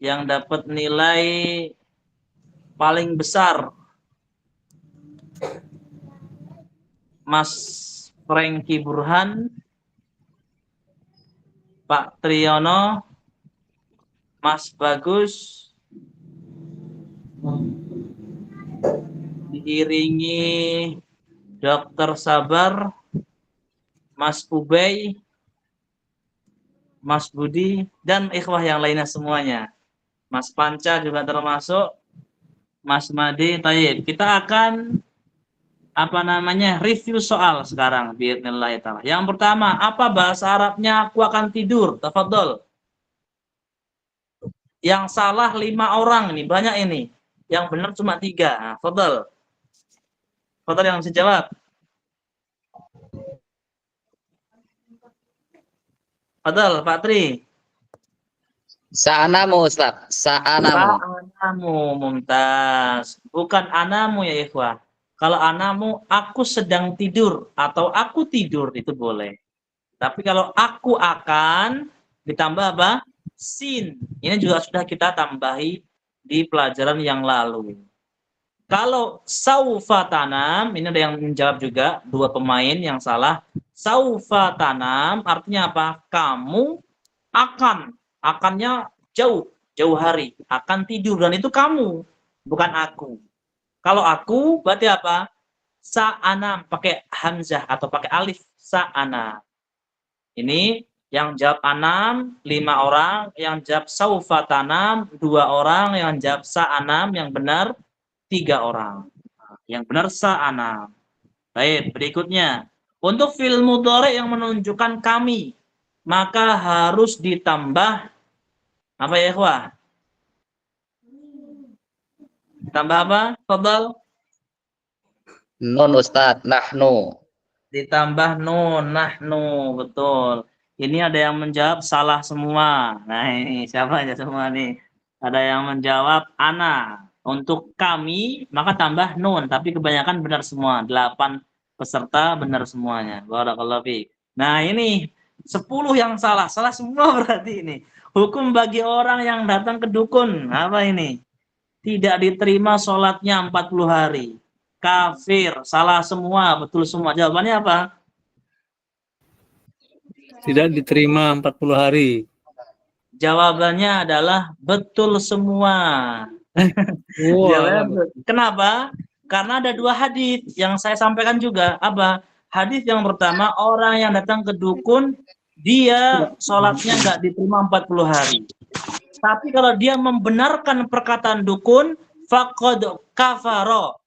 yang dapat nilai paling besar, Mas Franky Burhan, Pak Triyono, Mas Bagus, diiringi Dr. Sabar, Mas Ubay, Mas Budi, dan ikhwah yang lainnya semuanya. Mas Panca juga termasuk, Mas Madi. Tayyib. Kita akan review soal sekarang biidznillah taala. Yang pertama, apa bahasa Arabnya aku akan tidur? Tafadhol. Yang salah 5 orang ini, banyak ini. Yang benar cuma 3. Nah, tafadhol. Tafadhol yang bisa jawab. Tafadhol, Pak Tri. Sa'anamu Ustaz, sa'anamu. Anamu, mumtaz. Bukan anamu ya ikhwah. Kalau anamu, aku sedang tidur atau aku tidur, itu boleh. Tapi kalau aku akan, ditambah apa? Sin. Ini juga sudah kita tambahi di pelajaran yang lalu. Kalau saufa tanam, ini ada yang menjawab juga, 2 pemain yang salah. Saufa tanam artinya apa? Kamu akan. Akannya jauh hari. Akan tidur. Dan itu kamu, bukan aku. Kalau aku, berarti apa? Sa'anam, pakai hamzah atau pakai alif. Sa'anam. Ini yang jawab anam, 5 orang. Yang jawab saufa tanam, 2 orang. Yang jawab sa'anam, yang benar 3 orang. Yang benar sa'anam. Baik, berikutnya. Untuk fi'il mudhari yang menunjukkan kami, maka harus ditambah apa ya ikhwah? Tambah apa? Fadhal. Nun Ustaz, nahnu. Ditambah nun, nahnu, betul. Ini ada yang menjawab salah semua. Nah, ini siapa aja semua nih? Ada yang menjawab ana. Untuk kami, maka tambah nun, tapi kebanyakan benar semua. 8 peserta benar semuanya. Barakallahu fiik. Nah, ini 10 yang salah. Salah semua berarti ini. Hukum bagi orang yang datang ke dukun. Apa ini? Tidak diterima sholatnya 40 hari. Kafir. Salah semua. Betul semua. Jawabannya apa? Tidak diterima 40 hari. Jawabannya adalah betul semua. Jawabannya betul. Kenapa? Karena ada 2 hadis yang saya sampaikan juga. Apa? Hadis yang pertama, orang yang datang ke dukun, dia sholatnya nggak diterima 40 hari. Tapi kalau dia membenarkan perkataan dukun, faqad kafara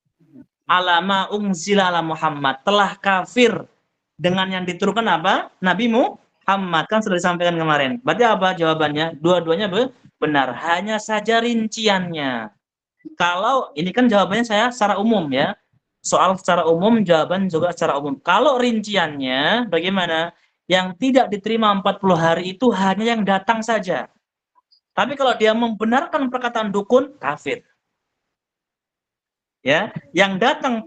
alama unzila ala Muhammad, telah kafir dengan yang diturunkan apa? Nabi Muhammad, kan sudah disampaikan kemarin. Berarti apa jawabannya? Dua-duanya benar, hanya saja rinciannya. Kalau ini kan jawabannya saya secara umum ya. Soal secara umum, jawaban juga secara umum. Kalau rinciannya bagaimana? Yang tidak diterima 40 hari itu hanya yang datang saja. Tapi kalau dia membenarkan perkataan dukun, kafir. Ya, yang datang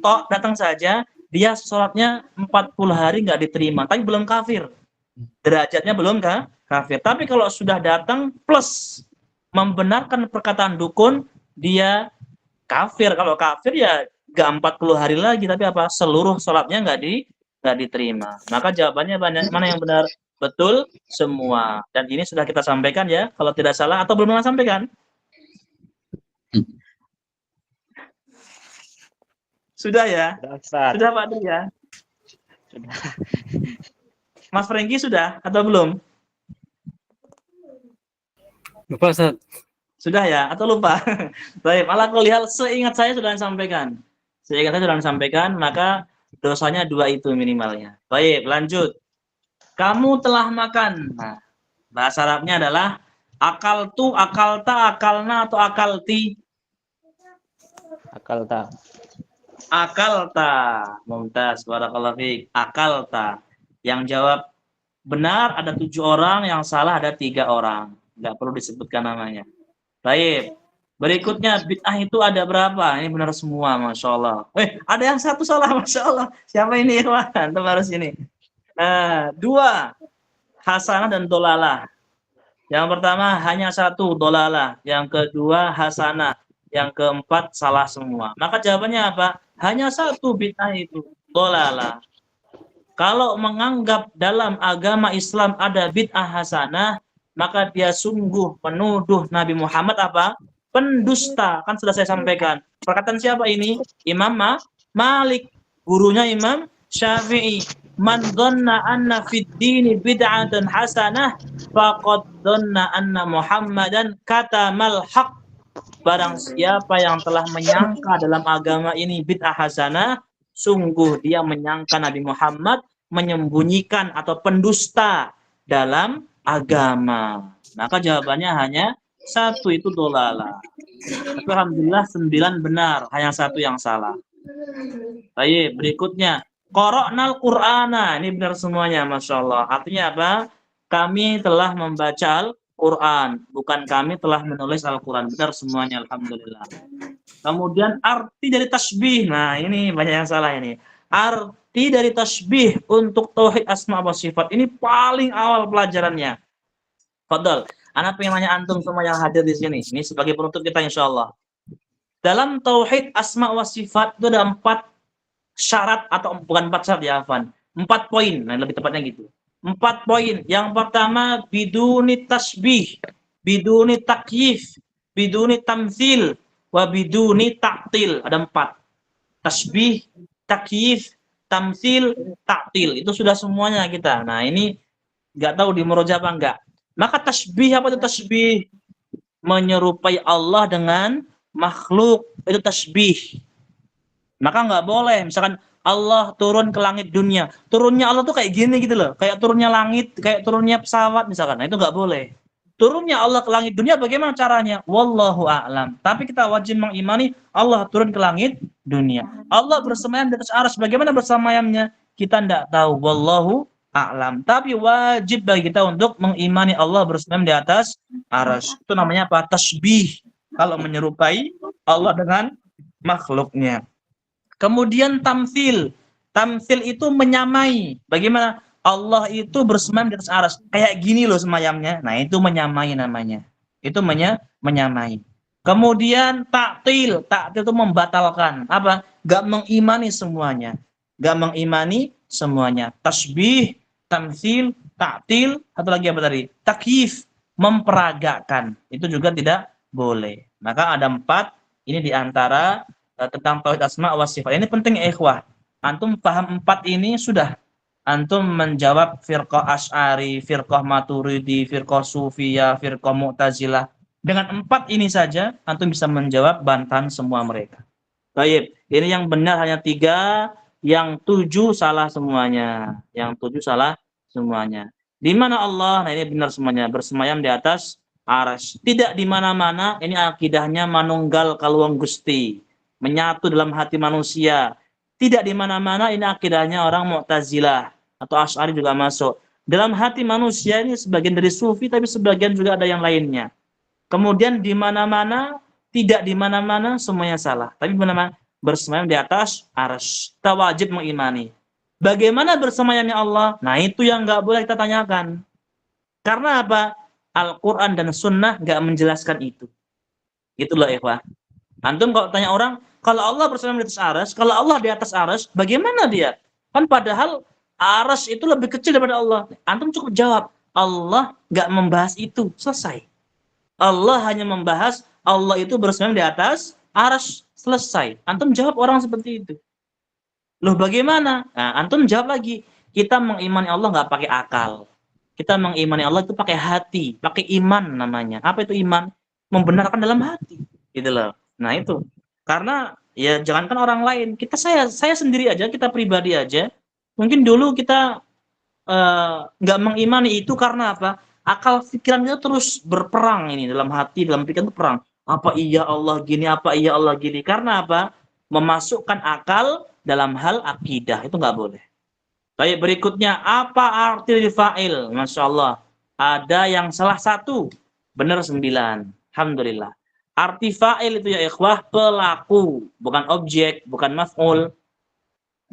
saja, dia sholatnya 40 hari nggak diterima, tapi belum kafir. Derajatnya belum kafir. Tapi kalau sudah datang plus membenarkan perkataan dukun, dia kafir. Kalau kafir ya nggak 40 hari lagi, tapi apa? Seluruh sholatnya nggak diterima. Maka jawabannya mana yang benar? Betul semua. Dan ini sudah kita sampaikan ya, kalau tidak salah, atau belum sampaikan? Sudah ya? Sudah Pak Tri ya? Sudah. Mas Franky sudah atau belum? Lupa, Ustaz. Sudah ya atau lupa? Baik, malah kuliah seingat saya sudah disampaikan. Seingat saya sudah disampaikan, maka dosanya 2 itu minimalnya. Baik, lanjut. Kamu telah makan. Nah, bahasa Arabnya adalah akaltu, akalta, akalna atau akalti? Akalta. Akalta. Mumtaz, barakallahu fiik. Akalta. Yang jawab benar ada 7 orang, yang salah ada 3 orang. Nggak perlu disebutkan namanya. Baik. Berikutnya, bid'ah itu ada berapa? Ini benar semua, Masya Allah. Ada yang 1 salah, Masya Allah. Siapa ini, Ikhwan? Antum harus ini. 2, hasanah dan dolalah. Yang pertama hanya satu, dolalah. Yang kedua hasanah. Yang keempat salah semua. Maka jawabannya apa? Hanya satu bid'ah itu, dolalah. Kalau menganggap dalam agama Islam ada bid'ah hasanah, maka dia sungguh menuduh Nabi Muhammad apa? Pendusta. Kan sudah saya sampaikan. Perkataan siapa ini? Imam Malik. Gurunya Imam Syafi'i. Man dhanna anna fid dini bid'atan hasanah faqad dhanna anna Muhammadan katamal haq. Barang siapa yang telah menyangka dalam agama ini bid'ah hasanah, sungguh dia menyangka Nabi Muhammad menyembunyikan atau pendusta dalam agama. Maka jawabannya hanya satu, itu dolalah. Tapi alhamdulillah 9 benar, hanya satu yang salah. Baik, berikutnya Qara'nal Qur'ana. Ini benar semuanya, Masya Allah. Artinya apa? Kami telah membaca Al-Quran. Bukan kami telah menulis Al-Quran. Benar semuanya, alhamdulillah. Kemudian arti dari tasbih. Nah, ini banyak yang salah ini. Arti dari tasbih untuk tauhid asma wa sifat. Ini paling awal pelajarannya. Fadal. Anak pengen nanya antum semua yang hadir di sini. Ini sebagai penutup kita insya Allah. Dalam tauhid asma wa sifat itu ada 4 syarat, atau bukan 4 syarat ya, Afan. 4 poin, nah lebih tepatnya gitu. 4 poin. Yang pertama, biduni tasbih, biduni takyif, biduni tamthil, wa biduni ta'til. Ada 4. Tasbih, takyif, tamthil, ta'til. Itu sudah semuanya kita. Nah, ini nggak tahu di murojaah apa enggak. Maka tasbih, apa itu tasbih? Menyerupai Allah dengan makhluk, itu tasbih. Maka nggak boleh, misalkan Allah turun ke langit dunia, turunnya Allah tuh kayak gini gitu loh, kayak turunnya langit, kayak turunnya pesawat misalkan. Nah, itu nggak boleh. Turunnya Allah ke langit dunia bagaimana caranya? Wallahu a'lam. Tapi kita wajib mengimani Allah turun ke langit dunia. Allah bersemayam di atas arsy, bagaimana bersemayamnya? Kita tidak tahu. Wallahu a'lam. Tapi wajib bagi kita untuk mengimani Allah bersemayam di atas arsy. Itu namanya apa? Tasbih. Kalau menyerupai Allah dengan makhluknya. Kemudian tamtsil. Tamtsil itu menyamai. Bagaimana? Allah itu bersemayam di atas arsy. Kayak gini loh semayamnya. Nah, itu menyamai namanya. Itu menyamai. Kemudian ta'til. Ta'til itu membatalkan. Apa? Gak mengimani semuanya. Gak mengimani semuanya. Tasbih, tamtsil, ta'til, atau lagi apa tadi? Takyif, memperagakan. Itu juga tidak boleh. Maka ada 4. Ini diantara tentang tauhid asma wa sifat. Ini penting ya ikhwah. Antum paham 4 ini sudah. Antum menjawab firqah Asy'ari, firqah Maturidi, firqah Sufiyah, firqah Mu'tazilah. Dengan 4 ini saja antum bisa menjawab bantahan semua mereka. Baik, ini yang benar hanya 3, yang 7 salah semuanya. Yang 7 salah semuanya. Di mana Allah? Nah, ini benar semuanya, bersemayam di atas arsy. Tidak di mana-mana, ini akidahnya manunggal kaluang Gusti. Menyatu dalam hati manusia. Tidak di mana-mana, ini akidahnya orang Mu'tazilah atau Asy'ari juga masuk. Dalam hati manusia ini sebagian dari Sufi, tapi sebagian juga ada yang lainnya. Kemudian di mana-mana, tidak di mana-mana, semuanya salah. Tapi mana bersemayam di atas arsy. Kita wajib mengimani. Bagaimana bersemayamnya Allah? Nah, itu yang nggak boleh kita tanyakan. Karena apa? Al-Quran dan Sunnah nggak menjelaskan itu. Itulah ikhwah. Antum kalau tanya orang, kalau Allah bersemayam di atas arsy, kalau Allah di atas arsy, bagaimana dia? Kan padahal arsy itu lebih kecil daripada Allah. Antum cukup jawab, Allah nggak membahas itu, selesai. Allah hanya membahas Allah itu bersemayam di atas arsy, selesai. Antum jawab orang seperti itu. Loh bagaimana? Nah, antum jawab lagi, kita mengimani Allah nggak pakai akal. Kita mengimani Allah itu pakai hati, pakai iman namanya. Apa itu iman? Membenarkan dalam hati. Gitu loh. Nah itu, karena ya jangankan orang lain, saya sendiri aja, kita pribadi aja, mungkin dulu kita nggak mengimani itu karena apa? Akal pikiran kita terus berperang ini dalam hati, dalam pikiran itu perang. Apa iya Allah gini? Apa iya Allah gini? Karena apa? Memasukkan akal dalam hal akidah itu nggak boleh. Baik, berikutnya apa arti fa'il? Masya Allah, ada yang salah 1, benar 9. Alhamdulillah. Arti fa'il itu ya ikhwah, pelaku, bukan objek, bukan maf'ul,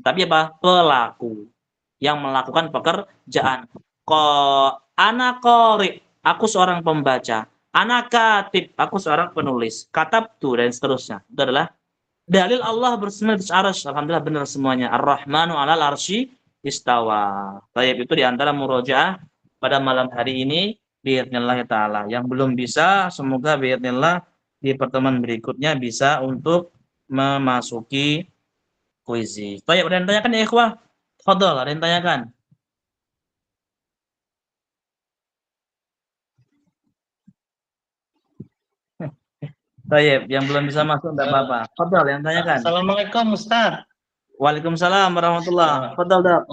tapi apa? Pelaku yang melakukan pekerjaan. Ana qari, aku seorang pembaca. Ana katib, aku seorang penulis. Katabtu dan seterusnya. Itu adalah dalil Allah bersama di arsy. Alhamdulillah benar semuanya. Ar-Rahmanu 'alal arsy istawa. Baik, itu di antara murojaah pada malam hari ini biidznillah taala. Yang belum bisa semoga biidznillah di pertemuan berikutnya bisa untuk memasuki kuizi. Baik, ada yang tanyakan ya ikhwah? Fadhol, ada yang tanyakan? Baik, yang belum bisa masuk enggak apa-apa. Fadhol, yang tanyakan. Assalamualaikum Ustaz. Waalaikumsalam warahmatullah. Fadhol, Dok.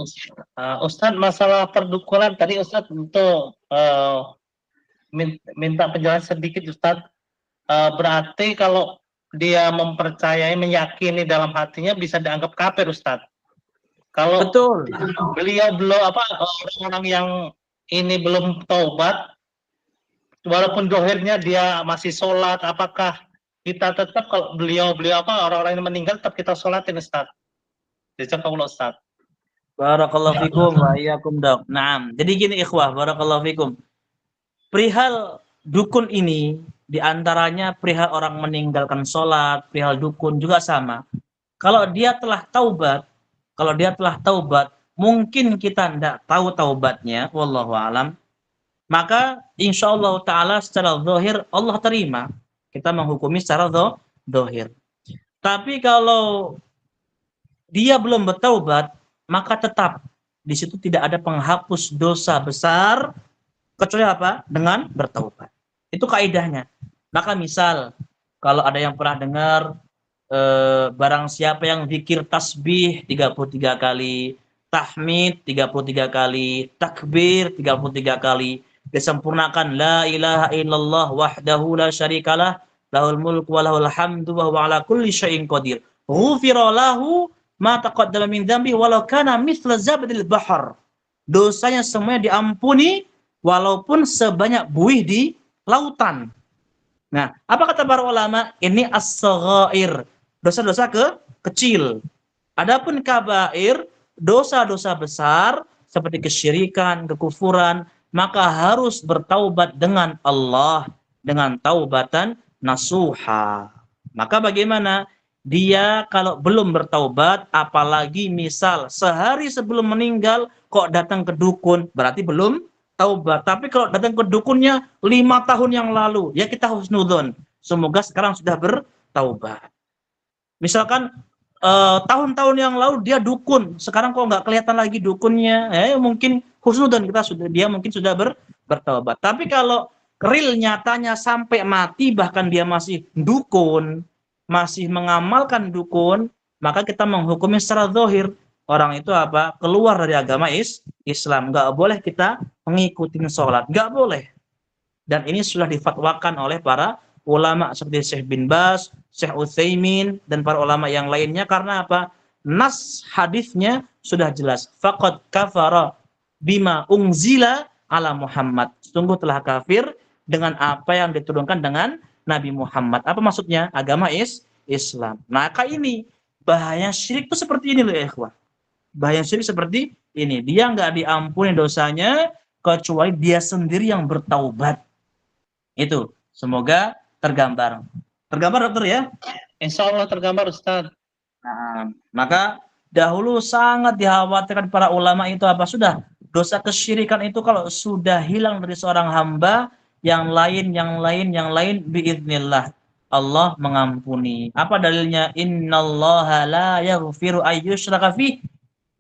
Ustaz, masalah perdukunan tadi Ustaz untuk minta penjelasan sedikit Ustaz. Berarti kalau dia mempercayai, meyakini dalam hatinya bisa dianggap kafir Ustaz. Kalau Betul. beliau belum orang-orang yang ini belum taubat, walaupun dohirnya dia masih sholat, apakah kita tetap kalau beliau orang-orang yang meninggal tetap kita sholatin Ustaz? Jazakallah Ustaz. Barakallahu fikum wa iyyakum, Dok. Naam. Jadi gini ikhwah, barakallahu fikum. Perihal dukun ini di antaranya perihal orang meninggalkan sholat, perihal dukun juga sama. Kalau dia telah taubat, mungkin kita tidak tahu taubatnya, wallahu alam. Maka insyaallah taala secara zahir Allah terima. Kita menghukumi secara zahir. Tapi kalau dia belum bertaubat, maka tetap di situ tidak ada penghapus dosa besar kecuali apa? Dengan bertaubat. Itu kaidahnya. Maka misal kalau ada yang pernah dengar barang siapa yang zikir tasbih 33 kali, tahmid 33 kali, takbir 33 kali, disempurnakan la ilaha illallah wahdahu la syarikalah lahul mulku wa lahul hamdu wa huwa ala kulli syai'in qadir. Ghufira lahu ma taqaddama min dzambi walau kana mithla zabadil bahr. Dosanya semuanya diampuni walaupun sebanyak buih di lautan. Nah, apa kata para ulama? Ini as-saghair, dosa-dosa kecil. Adapun kabair, dosa-dosa besar seperti kesyirikan, kekufuran, maka harus bertaubat dengan Allah dengan taubatan nasuha. Maka bagaimana? Dia kalau belum bertaubat, apalagi misal sehari sebelum meninggal kok datang ke dukun, berarti belum taubat. Tapi kalau datang ke dukunnya 5 tahun yang lalu, ya kita husnudzon. Semoga sekarang sudah bertaubat. Misalkan tahun-tahun yang lalu dia dukun, sekarang kok nggak kelihatan lagi dukunnya, mungkin husnudzon dia mungkin sudah bertaubat. Tapi kalau real nyatanya sampai mati bahkan dia masih dukun, masih mengamalkan dukun, maka kita menghukumi secara zahir orang itu apa? Keluar dari agama Islam. Nggak boleh kita mengikuti sholat, nggak boleh. Dan ini sudah difatwakan oleh para ulama seperti Syekh bin Baz, Syekh Utsaimin dan para ulama yang lainnya. Karena apa? Nas hadisnya sudah jelas. Faqad kafara bima unzila ala Muhammad. Sungguh telah kafir dengan apa yang diturunkan dengan Nabi Muhammad. Apa maksudnya? Agama Islam. Maka ini bahaya syirik itu seperti ini loh ya ikhwah. Bahaya syirik seperti ini. Dia nggak diampuni dosanya kecuali dia sendiri yang bertaubat. Itu. Semoga tergambar. Tergambar dokter ya? Insya Allah tergambar Ustaz. Nah, maka dahulu sangat dikhawatirkan para ulama itu apa? Sudah dosa kesyirikan itu kalau sudah hilang dari seorang hamba, yang lain biiznillah Allah mengampuni. Apa dalilnya? Innallaha la yaghfiru ayyushraka bih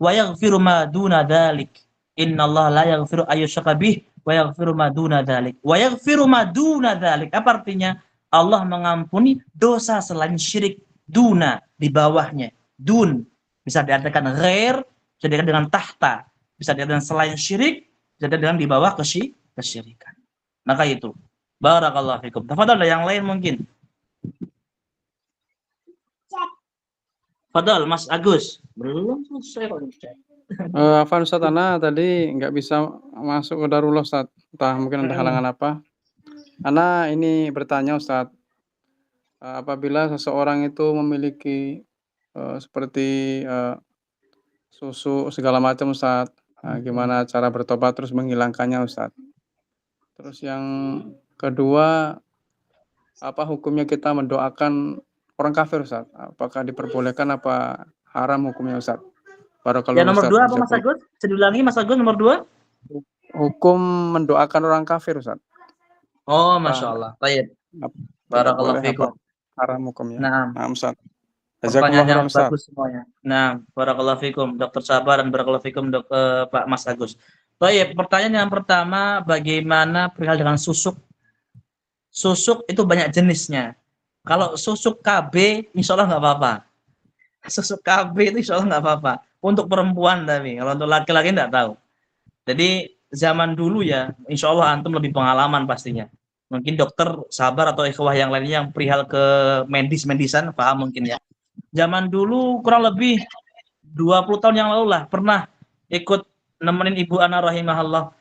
wa yaghfiru ma duna dzalik. Innallaha la yaghfiru ayyushraka bih wa yaghfiru ma duna dzalik. Wa yaghfiru ma duna dzalik. Apa artinya? Allah mengampuni dosa selain syirik. Duna di bawahnya. Dun bisa diartikan ghair, bisa diartikan dengan tahta, bisa diartikan selain syirik, bisa diartikan di bawah kesyirikan. Maka itu. Barakallahu fikum. Tafadhal yang lain mungkin. Fadal Mas Agus. Belum selesai kok. Afan Ustaz, Ana tadi nggak bisa masuk ke Darullah Ustaz. Entah mungkin ada halangan apa. Ana ini bertanya Ustaz. Apabila seseorang itu memiliki seperti susu segala macam Ustaz. Gimana cara bertobat terus menghilangkannya Ustaz? Terus yang kedua, apa hukumnya kita mendoakan orang kafir, Ustaz? Apakah diperbolehkan apa haram hukumnya, Ustaz? Barakallahu Ya nomor Ustaz. 2 apa Mas Agus? Bisa diulangi Mas Agus nomor 2? Hukum mendoakan orang kafir, Ustaz. Oh, Masya Allah. Baik. Barakallahu Boleh fikum. apa haram hukumnya? Nah, Nah, Ustaz. pertanyaan Jazakumullah yang khairan, Ustaz. bagus semuanya. Nah, barakallahu fikum Dokter Sabar dan barakallahu fikum Pak Mas Agus. Baik, pertanyaan yang pertama, bagaimana perihal dengan susuk? Susuk itu banyak jenisnya. Kalau susuk KB, insya Allah nggak apa-apa. Susuk KB itu insya Allah nggak apa-apa. Untuk perempuan tapi, kalau untuk laki-laki nggak tahu. Jadi zaman dulu ya, insya Allah antum lebih pengalaman pastinya. Mungkin dokter Sabar atau ikhwah yang lainnya yang perihal ke medis-medisan paham mungkin ya. Zaman dulu kurang lebih 20 tahun yang lalu lah pernah ikut nemenin Ibu Ana rahimahullah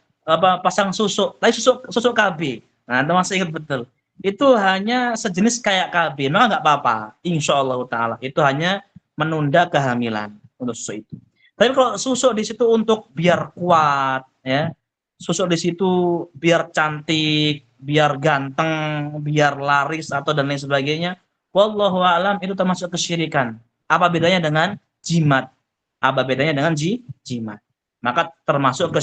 pasang susuk, tapi susuk KB. Nah, itu masih ingat betul. Itu hanya sejenis kayak KB, maka nggak apa-apa. Insya Allah Taala itu hanya menunda kehamilan untuk susuk itu. Tapi kalau susuk di situ untuk biar kuat, ya, susuk di situ biar cantik, biar ganteng, biar laris atau dan lain sebagainya, wallahu a'lam itu termasuk kesyirikan. Apa bedanya dengan jimat? Apa bedanya dengan jimat? Maka termasuk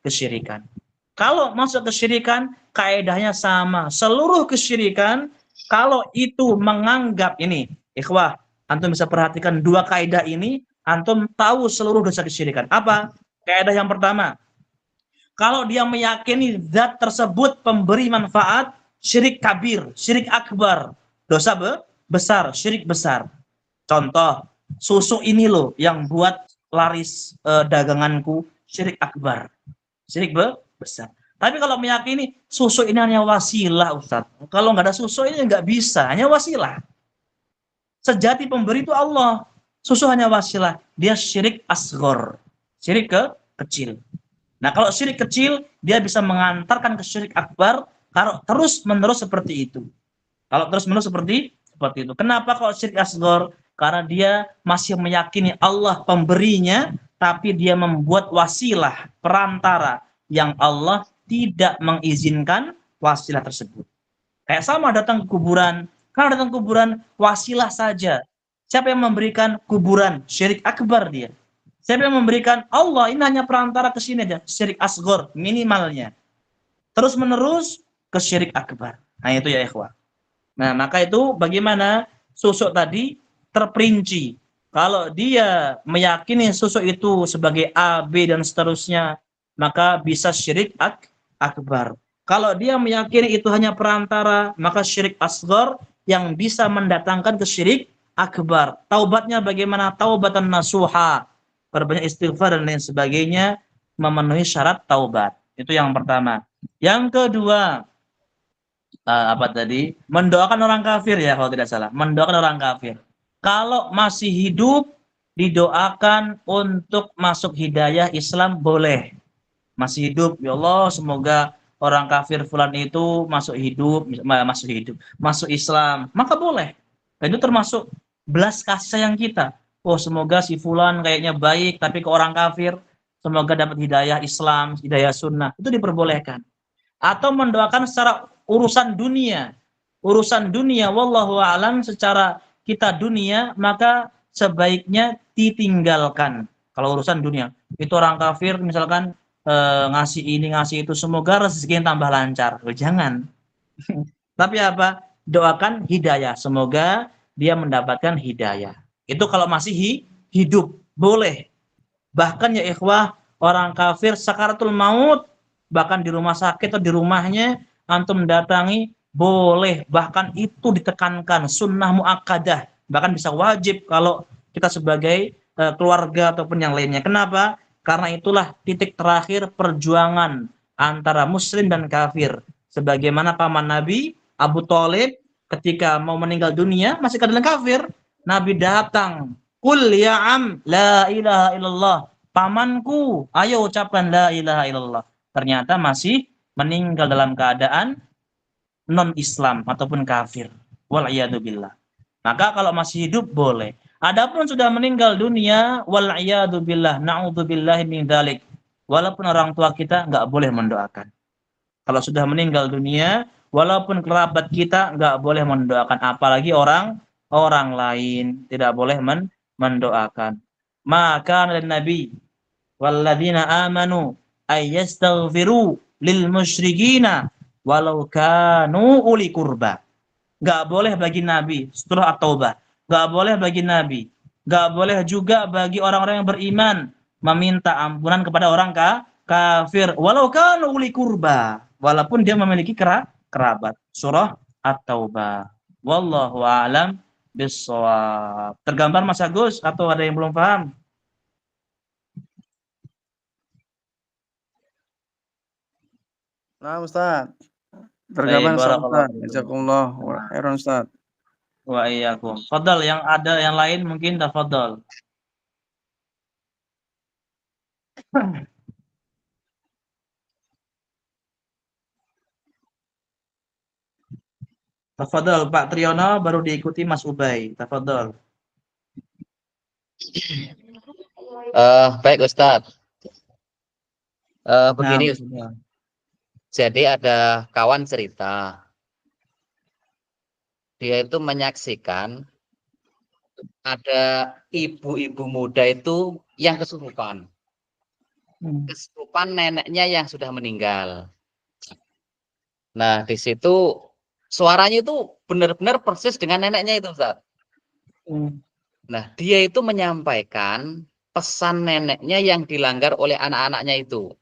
kesyirikan. Kalau masuk kesyirikan, kaedahnya sama. Seluruh kesyirikan, kalau itu menganggap ini, ikhwah, antum bisa perhatikan dua kaedah ini, antum tahu seluruh dosa kesyirikan. Apa? Kaedah yang pertama, kalau dia meyakini zat tersebut pemberi manfaat, syirik kabir, syirik akbar, dosa besar, syirik besar. Contoh, susu ini loh yang buat laris daganganku, syirik akbar, syirik besar. Tapi kalau meyakini susu ini hanya wasilah, Ustaz. Kalau nggak ada susu ini nggak bisa, hanya wasilah. Sejati pemberi itu Allah. Susu hanya wasilah. Dia syirik asghar, syirik kecil. Nah, kalau syirik kecil, dia bisa mengantarkan ke syirik akbar kalau terus-menerus seperti itu. Kalau terus-menerus seperti itu. Kenapa kalau syirik asghar? Karena dia masih meyakini Allah pemberinya, tapi dia membuat wasilah, perantara, yang Allah tidak mengizinkan wasilah tersebut. Kayak sama datang ke kuburan. Kalau datang ke kuburan, wasilah saja. Siapa yang memberikan kuburan? Syirik akbar dia. Siapa yang memberikan? Allah, ini hanya perantara ke sini aja. Syirik asghar minimalnya. Terus menerus ke syirik akbar. Nah itu ya ikhwah. Nah maka itu bagaimana susuk tadi terperinci. Kalau dia meyakini susuk itu sebagai A, B dan seterusnya, maka bisa syirik akbar. Kalau dia meyakini itu hanya perantara, maka syirik asghar yang bisa mendatangkan ke syirik akbar. Taubatnya bagaimana? Taubatan nasuha. Berbanyak istighfar dan lain sebagainya, memenuhi syarat taubat. Itu yang pertama. Yang kedua, apa tadi? Mendoakan orang kafir ya kalau tidak salah. Mendoakan orang kafir. Kalau masih hidup, didoakan untuk masuk hidayah Islam boleh. Masih hidup, ya Allah semoga orang kafir fulan itu masuk Islam, maka boleh. Dan itu termasuk belas kasih sayang kita. Oh semoga si fulan kayaknya baik, tapi ke orang kafir, semoga dapat hidayah Islam, hidayah sunnah, itu diperbolehkan. Atau mendoakan secara urusan dunia, wallahu a'lam, secara kita dunia, maka sebaiknya ditinggalkan. Kalau urusan dunia, itu orang kafir misalkan ngasih ini ngasih itu, semoga rezekinya tambah lancar. Oh, jangan. Tapi apa? Doakan hidayah, semoga dia mendapatkan hidayah. Itu kalau masih hidup boleh. Bahkan ya ikhwah, orang kafir sakaratul maut, bahkan di rumah sakit atau di rumahnya antum mendatangi, boleh. Bahkan itu ditekankan, sunnah muakkadah, bahkan bisa wajib kalau kita sebagai keluarga ataupun yang lainnya. Kenapa? Karena itulah titik terakhir perjuangan antara muslim dan kafir. Sebagaimana paman Nabi, Abu Thalib, ketika mau meninggal dunia, masih keadaan kafir. Nabi datang, Qul ya am, la ilaha illallah. Pamanku, ayo ucapkan la ilaha illallah. Ternyata masih meninggal dalam keadaan non-Islam ataupun kafir. Wal'iyadzubillah. Maka kalau masih hidup, boleh. Adapun sudah meninggal dunia, wal'iyadzubillah, na'udzubillahi min dzalik. Walaupun orang tua kita nggak boleh mendoakan. Kalau sudah meninggal dunia, walaupun kerabat kita nggak boleh mendoakan, apalagi orang lain tidak boleh mendoakan. Maka Nabi walladzina amanu ayyastaghfiru lil musyrikina walau kanu uli kurba. Nggak boleh bagi Nabi, surah At-Taubah. Nggak boleh bagi Nabi. Nggak boleh juga bagi orang-orang yang beriman meminta ampunan kepada orang kafir. Walau kanu uli kurba. Walaupun dia memiliki kerabat. Surah At-Taubah. Wallahu a'lam bissawab. Tergambar Mas Agus atau ada yang belum paham? Nah, Ustaz. Tergambar Ustaz. Jazakumullah khairan Ustaz. Wa iyyakum. Fadal, yang ada yang lain mungkin tafadhal. Tafadhal Pak Triyono, baru diikuti Mas Ubay. Tafadhal. Baik Ustadz. Begini, Nah, jadi ada kawan cerita, dia itu menyaksikan ada ibu-ibu muda itu yang kesurupan. Kesurupan neneknya yang sudah meninggal. Nah, di situ suaranya itu benar-benar persis dengan neneknya itu, Ustaz. Nah, dia itu menyampaikan pesan neneknya yang dilanggar oleh anak-anaknya itu.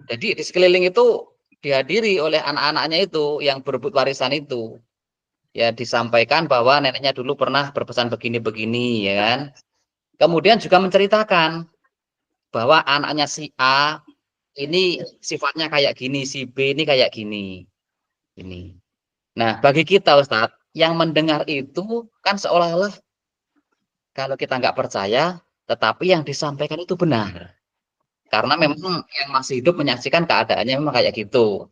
Jadi di sekeliling itu dihadiri oleh anak-anaknya itu yang berebut warisan itu. Ya, disampaikan bahwa neneknya dulu pernah berpesan begini-begini, ya kan. Kemudian juga menceritakan bahwa anaknya si A ini sifatnya kayak gini, si B ini kayak gini. Ini. Nah, bagi kita Ustadz, yang mendengar itu kan seolah-olah kalau kita nggak percaya, tetapi yang disampaikan itu benar. Karena memang yang masih hidup menyaksikan keadaannya memang kayak gitu.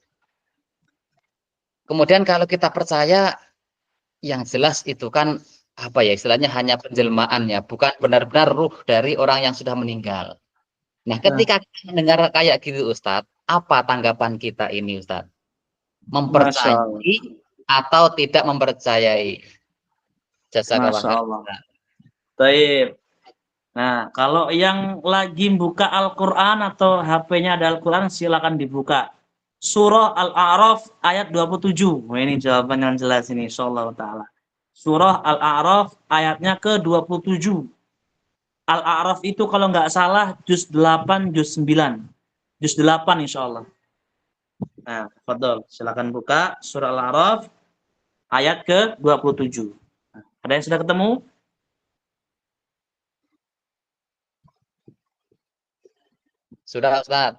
Kemudian kalau kita percaya, yang jelas itu kan apa ya istilahnya hanya penjelmaannya, bukan benar-benar ruh dari orang yang sudah meninggal. Nah, ketika kita mendengar kayak gitu Ustadz, apa tanggapan kita ini Ustadz? Mempercayai atau tidak mempercayai? Jazakallah. Masya Allah. Baik. Nah, kalau yang lagi buka Al-Quran atau HP-nya ada Al-Quran, silakan dibuka. Surah Al-A'raf ayat 27. Wah, ini jawaban yang jelas ini, insyaallah ta'ala. Surah Al-A'raf ayatnya ke-27. Al-A'raf itu kalau nggak salah juz 8, juz 9. Juz 8 insyaallah. Nah, fadhol, silakan buka surah Al-A'raf ayat ke-27. Nah, ada yang sudah ketemu? Sudah Ustaz.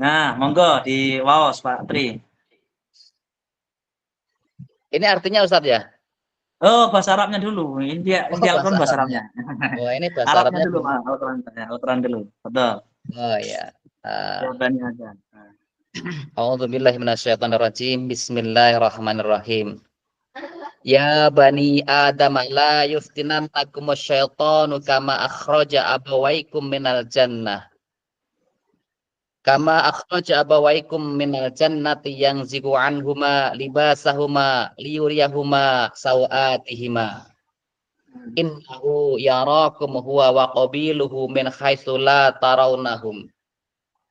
Nah, monggo di waos Pak Tri. Ini artinya Ustaz ya? Oh, bahasa Arabnya dulu. Ini dia Al-Quran bahasa Arabnya. Oh, ini bahasa Arabnya Arabnya dulu, Al-Quran dulu. Betul. Oh ya. Jawabannya aja. A'udzubillahi minasyaitonirrajim. Bismillahirrahmanirrahim. Ya bani Adam la yuftinannakumus syaitanu kama akhraja abawaikum minal jannah. Kama akhraja abawaikum minal jannati yanzigu anhuma libasahuma liyuriyahuma sawatihima. Innahu yarakum huwa wa qabiluhu min haitsu la tarawnahum.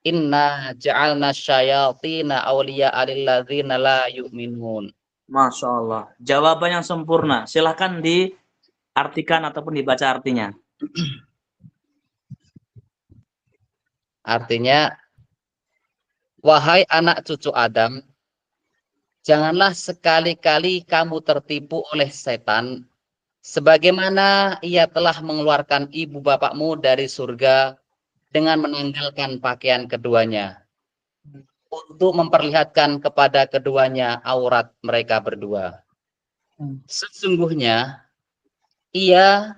Inna ja'alna syayatina awliya'a lilladzina la yu'minun. Masya Allah. Jawaban yang sempurna. Silahkan diartikan ataupun dibaca artinya. Artinya, wahai anak cucu Adam, janganlah sekali-kali kamu tertipu oleh setan, sebagaimana ia telah mengeluarkan ibu bapakmu dari surga dengan menanggalkan pakaian keduanya, untuk memperlihatkan kepada keduanya aurat mereka berdua. Sesungguhnya, ia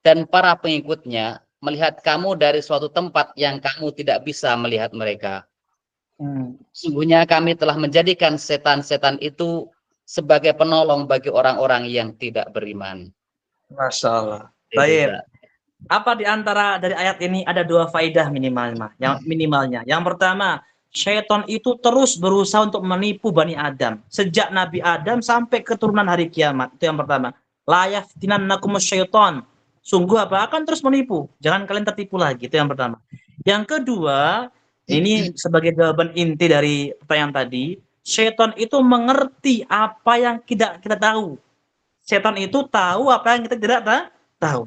dan para pengikutnya melihat kamu dari suatu tempat yang kamu tidak bisa melihat mereka. Sungguhnya kami telah menjadikan setan-setan itu sebagai penolong bagi orang-orang yang tidak beriman. Masya Allah. Baik. Apa di antara dari ayat ini ada dua faidah minimalnya? Yang pertama, syaitan itu terus berusaha untuk menipu Bani Adam. Sejak Nabi Adam sampai keturunan hari kiamat. Itu yang pertama. La yaftinannakumus syaitan. Sungguh apa? Akan terus menipu. Jangan kalian tertipu lagi. Itu yang pertama. Yang kedua, ini sebagai jawaban inti dari pertanyaan tadi, syaitan itu mengerti apa yang tidak kita tahu. Syaitan itu tahu apa yang kita tidak tahu.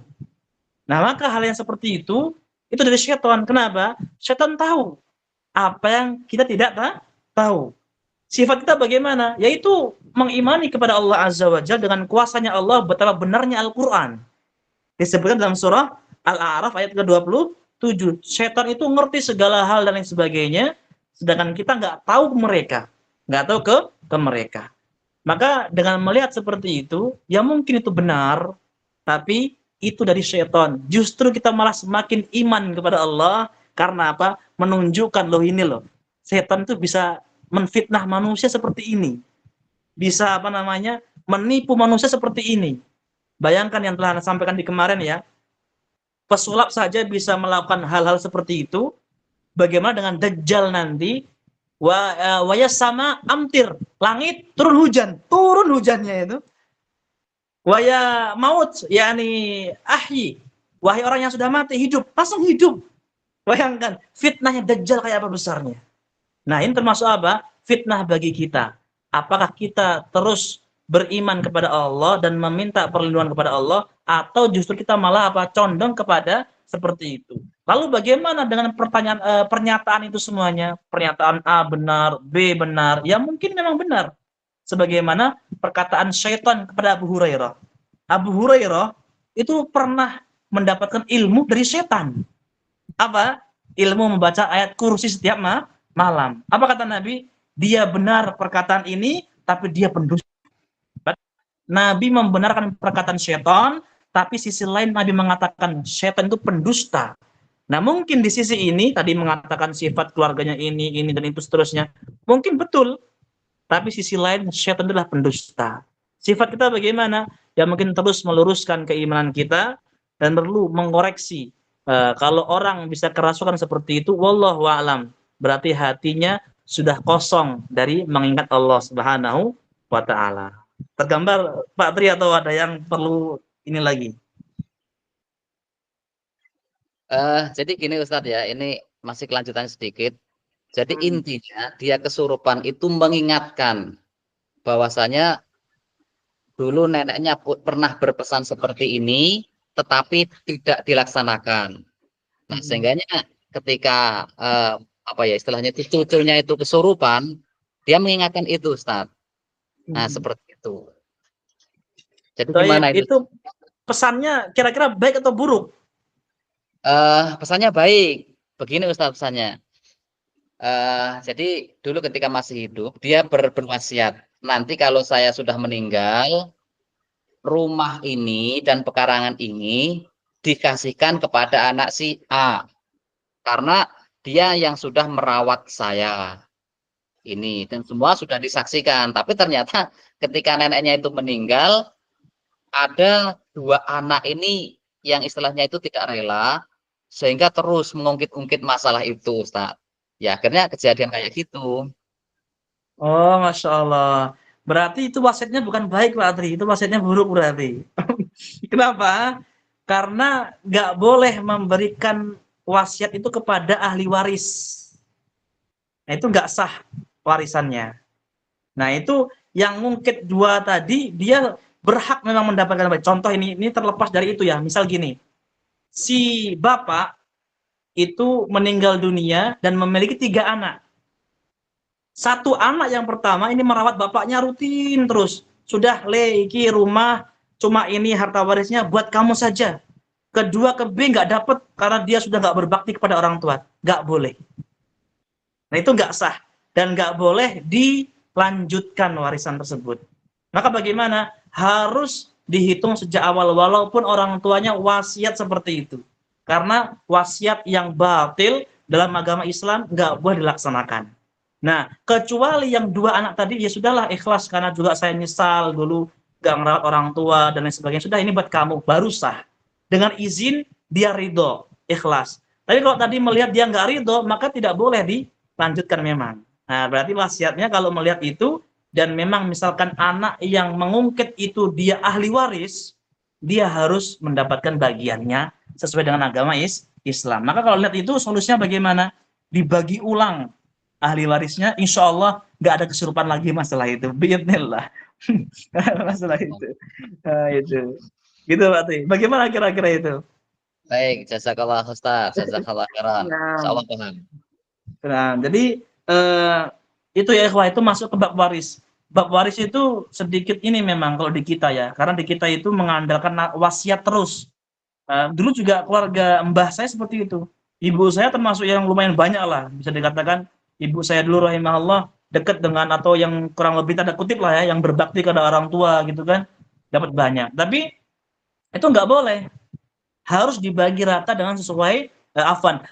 Nah, maka hal yang seperti itu dari syaitan. Kenapa? Syaitan tahu apa yang kita tidak tahu. Sifat kita bagaimana? Yaitu mengimani kepada Allah Azza wa Jalla dengan kuasanya Allah, betapa benarnya Al-Quran. Disebutkan dalam surah Al-A'raf ayat ke-27. Syaitan itu ngerti segala hal dan lain sebagainya, sedangkan kita nggak tahu mereka. Nggak tahu ke mereka. Maka dengan melihat seperti itu, ya mungkin itu benar, tapi itu dari syaitan. Justru kita malah semakin iman kepada Allah, karena apa? Menunjukkan loh ini loh. Setan itu bisa menfitnah manusia seperti ini. Bisa menipu manusia seperti ini. Bayangkan yang telah saya sampaikan di kemarin ya. Pesulap saja bisa melakukan hal-hal seperti itu. Bagaimana dengan Dajjal nanti? Waya sama amtir. Langit turun hujan. Turun hujannya itu. Waya maut. yakni ahyi. Wahai orang yang sudah mati, hidup. Langsung hidup. Bayangkan, fitnahnya Dajjal kayak apa besarnya. Nah, ini termasuk apa? Fitnah bagi kita. Apakah kita terus beriman kepada Allah dan meminta perlindungan kepada Allah, atau justru kita malah condong kepada seperti itu. Lalu bagaimana dengan pernyataan itu semuanya? Pernyataan A benar, B benar, ya mungkin memang benar. Sebagaimana perkataan syaitan kepada Abu Hurairah. Abu Hurairah itu pernah mendapatkan ilmu dari setan. Apa? Ilmu membaca ayat kursi setiap malam. Apa kata Nabi? Dia benar perkataan ini, tapi dia pendusta. Nabi membenarkan perkataan syaitan, tapi sisi lain Nabi mengatakan syaitan itu pendusta. Nah, mungkin di sisi ini tadi mengatakan sifat keluarganya ini dan itu seterusnya. Mungkin betul. Tapi sisi lain syaitan adalah pendusta. Sifat kita bagaimana? Ya mungkin terus meluruskan keimanan kita dan perlu mengoreksi. Kalau orang bisa kerasukan seperti itu, wallahu a'lam, berarti hatinya sudah kosong dari mengingat Allah Subhanahu wa ta'ala. Tergambar Pak Tri atau ada yang perlu ini lagi? Jadi gini Ustadz ya, ini masih kelanjutan sedikit. Jadi intinya dia kesurupan itu mengingatkan bahwasanya dulu neneknya pernah berpesan seperti ini, tetapi tidak dilaksanakan. Nah, sehingganya ketika istilahnya cucunya itu kesurupan, dia mengingatkan itu, Ustaz. Nah, seperti itu. Jadi gimana itu? Pesannya kira-kira baik atau buruk? Pesannya baik. Begini Ustaz pesannya. Jadi dulu ketika masih hidup, dia berwasiat, nanti kalau saya sudah meninggal, rumah ini dan pekarangan ini dikasihkan kepada anak si A, karena dia yang sudah merawat saya ini, dan semua sudah disaksikan. Tapi ternyata ketika neneknya itu meninggal, ada dua anak ini yang istilahnya itu tidak rela, sehingga terus mengungkit-ungkit masalah itu, Ustaz. Ya akhirnya kejadian kayak gitu. Oh, Masya Allah. Berarti itu wasiatnya bukan baik Pak Tri, itu wasiatnya buruk berarti. Kenapa? Karena nggak boleh memberikan wasiat itu kepada ahli waris. Nah, itu nggak sah warisannya. Nah, itu yang ngungkit dua tadi, dia berhak memang mendapatkan baik. Contoh ini terlepas dari itu ya. Misal gini, si bapak itu meninggal dunia dan memiliki 3 anak. Satu anak yang pertama ini merawat bapaknya rutin terus. Sudah iki rumah cuma ini harta warisnya buat kamu saja. Kedua ke B nggak dapat karena dia sudah nggak berbakti kepada orang tua. Nggak boleh. Nah itu nggak sah dan nggak boleh dilanjutkan warisan tersebut. Maka bagaimana? Harus dihitung sejak awal walaupun orang tuanya wasiat seperti itu. Karena wasiat yang batil dalam agama Islam nggak boleh dilaksanakan. Nah, kecuali yang 2 anak tadi, ya sudahlah ikhlas karena juga saya nyesal dulu nggak merawat orang tua dan lain sebagainya. Sudah ini buat kamu, baru sah. Dengan izin dia ridho, ikhlas. Tapi kalau tadi melihat dia nggak ridho, maka tidak boleh lanjutkan memang. Nah, berarti wasiatnya kalau melihat itu dan memang misalkan anak yang mengungkit itu dia ahli waris, dia harus mendapatkan bagiannya sesuai dengan agama Islam. Maka kalau lihat itu solusinya bagaimana? Dibagi ulang ahli warisnya, insya Allah nggak ada kesurupan lagi masalah itu. Biidznillah. Masalah itu. Nah, itu. Gitu Pak Tri. Bagaimana kira-kira itu? Baik, jazakallah Ustaz, jazakallah khairan. Insyaallah paham. Nah, jadi itu ya ikhwah, itu masuk ke bab waris. Bab waris itu sedikit ini memang kalau di kita ya, karena di kita itu mengandalkan wasiat terus. Dulu juga keluarga mbah saya seperti itu. Ibu saya termasuk yang lumayan banyak lah, bisa dikatakan ibu saya dulu rahimahullah dekat dengan atau yang kurang lebih tanda kutip lah ya, yang berbakti kepada orang tua gitu kan, dapat banyak. Tapi itu nggak boleh, harus dibagi rata dengan sesuai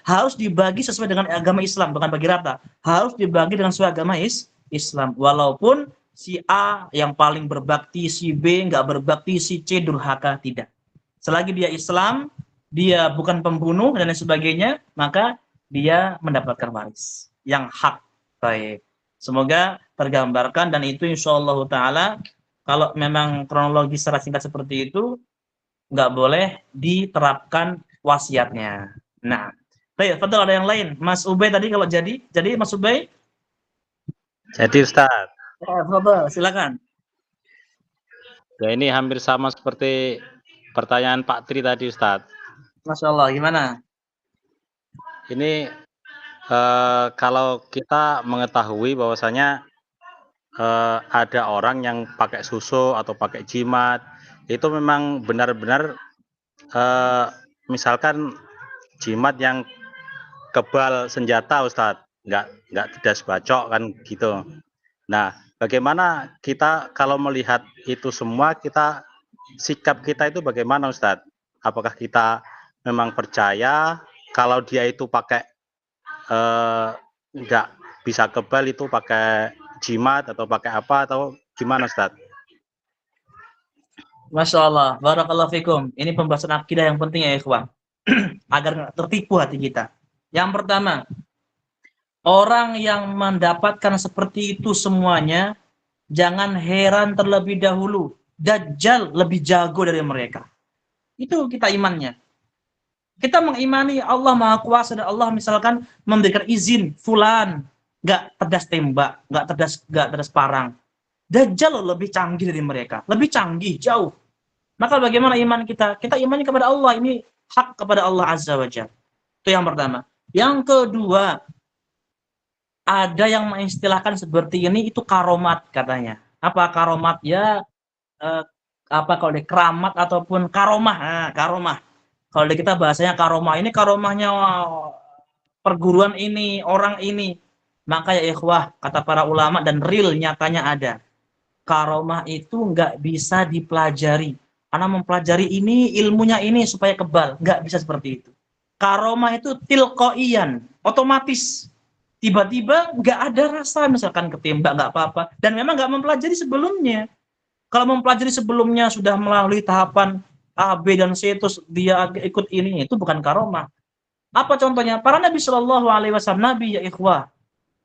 harus dibagi sesuai dengan agama Islam, bukan bagi rata, harus dibagi dengan sesuai agama Islam. Walaupun si A yang paling berbakti, si B nggak berbakti, si C durhaka, tidak. Selagi dia Islam, dia bukan pembunuh dan lain sebagainya, maka dia mendapatkan waris yang hak. Baik. Semoga tergambarkan, dan itu insyaallah ta'ala kalau memang kronologi secara singkat seperti itu nggak boleh diterapkan wasiatnya. Nah, baik, betul, ada yang lain. Mas Ubay tadi kalau jadi Mas Ubay? Jadi Ustaz, Betul, silakan. ya ini hampir sama seperti pertanyaan Pak Tri tadi Ustaz. Masya Allah, gimana? Ini kalau kita mengetahui bahwasanya ada orang yang pakai susu atau pakai jimat, itu memang benar-benar misalkan jimat yang kebal senjata Ustadz, nggak tidak sebacok kan gitu. Nah, bagaimana kita kalau melihat itu semua, sikap kita itu bagaimana Ustadz? Apakah kita memang percaya kalau dia itu pakai nggak bisa kebal, itu pakai jimat atau pakai apa, atau gimana Ustadz? Masya Allah, barakallahu fikum. Ini pembahasan akidah yang penting ya ikhwan, agar nggak tertipu hati kita. Yang pertama, orang yang mendapatkan seperti itu semuanya, jangan heran terlebih dahulu, Dajjal lebih jago dari mereka. Itu kita imannya. Kita mengimani Allah Maha Kuasa dan Allah misalkan memberikan izin fulan nggak cerdas tembak, nggak cerdas parang. Dajjal lebih canggih dari mereka, lebih canggih jauh. Maka bagaimana iman kita? Kita imani kepada Allah, ini hak kepada Allah Azza wa Jalla. Itu yang pertama. Yang kedua, ada yang mengistilahkan seperti ini, itu karomat katanya. Apa karomat? Ya kalau di keramat ataupun karomah. Nah, karomah. Kalau di kita bahasanya karomah, ini karomahnya perguruan ini, orang ini. Maka ya ikhwah, kata para ulama dan real nyatanya ada. Karomah itu nggak bisa dipelajari. Karena mempelajari ini, ilmunya ini supaya kebal. Nggak bisa seperti itu. Karomah itu tilqaiyan, otomatis. Tiba-tiba nggak ada rasa, misalkan ketembak nggak apa-apa. Dan memang nggak mempelajari sebelumnya. Kalau mempelajari sebelumnya sudah melalui tahapan A, B, dan C, terus dia ikut ini, itu bukan karomah. Apa contohnya? Para Nabi Shallallahu Alaihi Wasallam, Nabi ya ikhwah,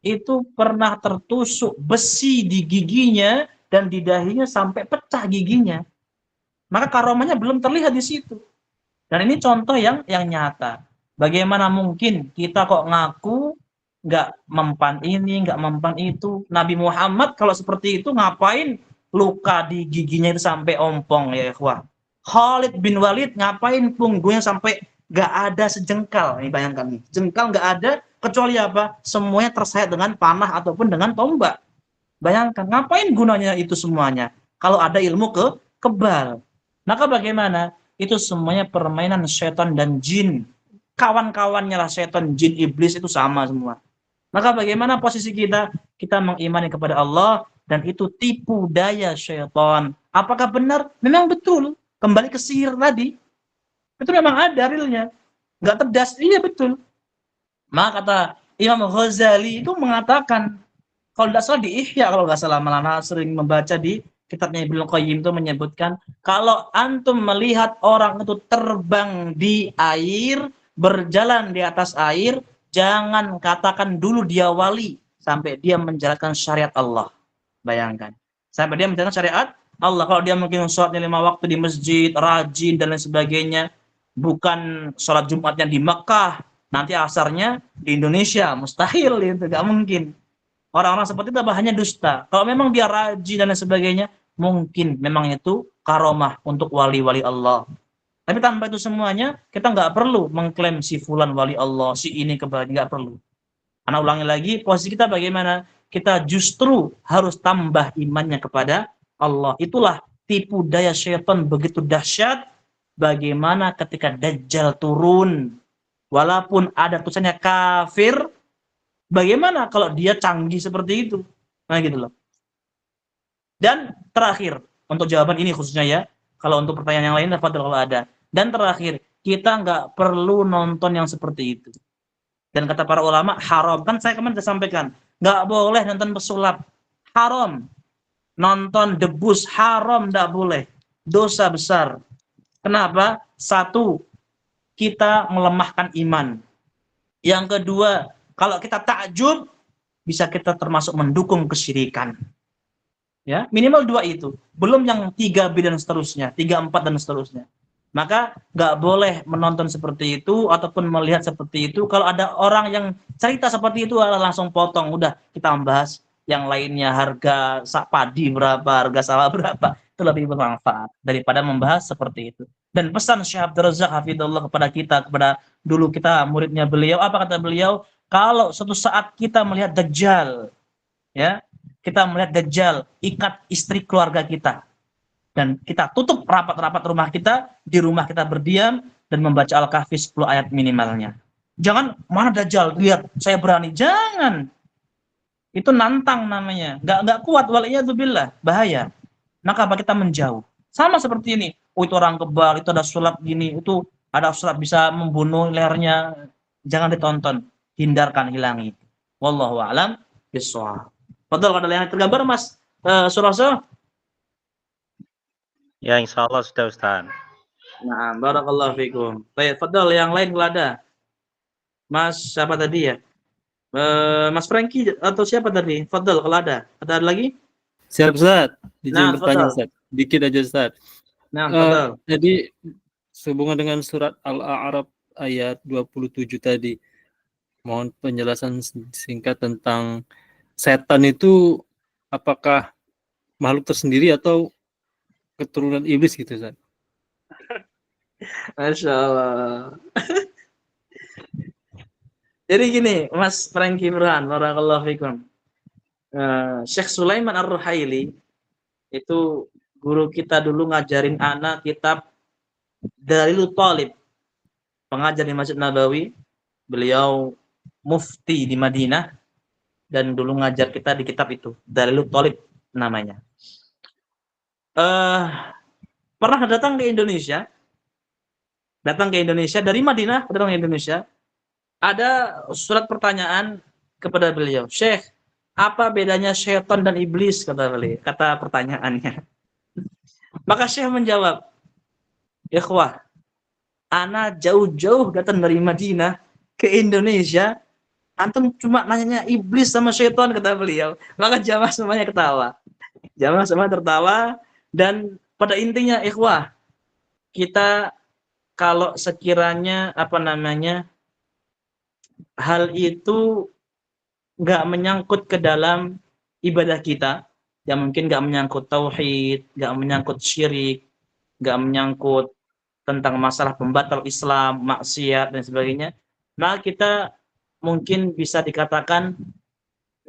itu pernah tertusuk besi di giginya dan di dahinya sampai pecah giginya. Maka karomahnya belum terlihat di situ. Dan ini contoh yang nyata. Bagaimana mungkin kita kok ngaku nggak mempan ini, nggak mempan itu. Nabi Muhammad kalau seperti itu ngapain luka di giginya itu sampai ompong ya ikhwah. Khalid bin Walid ngapain punggungnya sampai nggak ada sejengkal. Ini bayangkan nih, jengkal nggak ada, kecuali apa? Semuanya tersayat dengan panah ataupun dengan tombak. Bayangkan, ngapain gunanya itu semuanya? Kalau ada ilmu kebal. Maka bagaimana? Itu semuanya permainan setan dan jin. Kawan-kawannya lah setan, jin, iblis itu sama semua. Maka bagaimana posisi kita? Kita mengimani kepada Allah dan itu tipu daya syaitan. Apakah benar? Memang betul. Kembali ke sihir tadi. Itu memang ada realnya. Nggak cerdas. Iya betul. Maka kata Imam Ghazali itu mengatakan, kalau tidak salah di Ihya, kalau nggak salah, malah sering membaca di kitabnya Ibnu Qayyim itu menyebutkan, kalau antum melihat orang itu terbang di air, berjalan di atas air, Jangan katakan dulu dia wali sampai dia menjalankan syariat Allah. Bayangkan. Sampai dia menjalankan syariat Allah. Kalau dia mungkin sholatnya 5 waktu di masjid, rajin dan lain sebagainya, bukan sholat Jumatnya di Mekah, nanti asarnya di Indonesia, mustahil itu, gak mungkin. Orang-orang seperti itu hanya dusta. Kalau memang dia rajin dan lain sebagainya, mungkin memang itu karomah untuk wali-wali Allah. Tapi tanpa itu semuanya, kita nggak perlu mengklaim si fulan wali Allah, si ini kebalik, nggak perlu. Anak ulangi lagi, posisi kita bagaimana? Kita justru harus tambah imannya kepada Allah. Itulah tipu daya syaitan begitu dahsyat. Bagaimana ketika Dajjal turun, walaupun ada tulisannya kafir, bagaimana kalau dia canggih seperti itu? Nah gitu loh. Dan terakhir, untuk jawaban ini khususnya ya, kalau untuk pertanyaan yang lain, kalau ada. Dan terakhir, kita nggak perlu nonton yang seperti itu. Dan kata para ulama, haram. Kan saya kemarin sudah sampaikan, nggak boleh nonton pesulap. Haram. Nonton debus, haram, nggak boleh. Dosa besar. Kenapa? Satu, kita melemahkan iman. Yang kedua, kalau kita takjub, bisa kita termasuk mendukung kesyirikan. Ya, minimal 2 itu. Belum yang 3B dan seterusnya, 3, 4 dan seterusnya. Maka nggak boleh menonton seperti itu ataupun melihat seperti itu. Kalau ada orang yang cerita seperti itu, langsung potong. Udah, kita bahas yang lainnya, harga padi berapa, harga sawah berapa. Itu lebih bermanfaat daripada membahas seperti itu. Dan pesan Syekh Abdul Razak hafizahullah kepada kita, kepada dulu kita muridnya beliau, apa kata beliau? Kalau suatu saat kita melihat Dajjal, ya, kita melihat Dajjal, ikat istri keluarga kita. Dan kita tutup rapat-rapat rumah kita, di rumah kita berdiam, dan membaca Al-Kahfi 10 ayat minimalnya. Jangan, mana Dajjal, lihat, saya berani. Jangan. Itu nantang namanya. Nggak kuat, waliyadzubillah, bahaya. Maka apa kita menjauh. Sama seperti ini. Oh, itu orang kebal, itu ada sulap gini, itu ada sulap bisa membunuh lehernya. Jangan ditonton. Hindarkan, hilangi. Wallahu a'lam bishawab. Padahal ada yang tergambar, Mas Surasa? Ya, insya Allah sudah, Ustaz. Nah, barakallahu fikum. Baik, fadal yang lain kalau ada. Mas siapa tadi ya? Mas Franky atau siapa tadi? Fadal kalau ada. Ada lagi? Siap, Ustaz. Izin bertanya, fadal. Ustaz. Dikit aja, Ustaz. Nah, fadal. Jadi sehubungan dengan surat Al-A'raf ayat 27 tadi, mohon penjelasan singkat tentang setan itu apakah makhluk tersendiri atau keturunan iblis gitu, Ustaz? Masya Allah. Jadi gini, Mas Franky Burhan, barakallahu fikum. Syekh Sulaiman Ar-Ruhaili itu guru kita dulu ngajarin anak kitab Dalilul Thalib, pengajar di Masjid Nabawi. Beliau mufti di Madinah dan dulu ngajar kita di kitab itu, Dalilul Thalib namanya. Pernah datang ke Indonesia, dari Madinah datang ke Indonesia. Ada surat pertanyaan kepada beliau, Syekh, apa bedanya syaitan dan iblis, kata pertanyaannya. Maka Syekh menjawab, ikhwah, ana jauh-jauh datang dari Madinah ke Indonesia, antum cuma nanyanya iblis sama syaitan, kata beliau. Maka jamaah semuanya ketawa. Jamaah semua tertawa. Dan pada intinya, ikhwah, kita kalau sekiranya hal itu nggak menyangkut ke dalam ibadah kita, yang mungkin nggak menyangkut tauhid, nggak menyangkut syirik, nggak menyangkut tentang masalah pembatal Islam, maksiat dan sebagainya, maka kita mungkin bisa dikatakan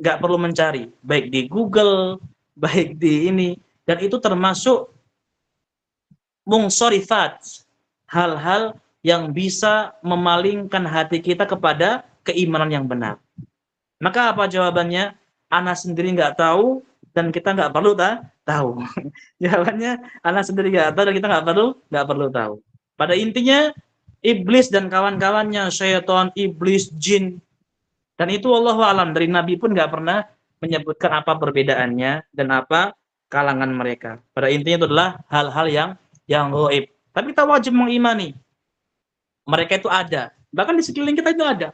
nggak perlu mencari, baik di Google, baik di ini. Dan itu termasuk mungsorifat, hal-hal yang bisa memalingkan hati kita kepada keimanan yang benar. Maka apa jawabannya? Ana sendiri nggak tahu dan kita nggak perlu tahu. Jawabannya, ana sendiri nggak tahu dan kita nggak perlu tahu. Pada intinya, iblis dan kawan-kawannya, syaitan, iblis, jin, dan itu wallahu alam, dari Nabi pun nggak pernah menyebutkan apa perbedaannya dan apa kalangan mereka. Pada intinya itu adalah hal-hal yang gaib. Tapi kita wajib mengimani mereka itu ada. Bahkan di sekeliling kita itu ada.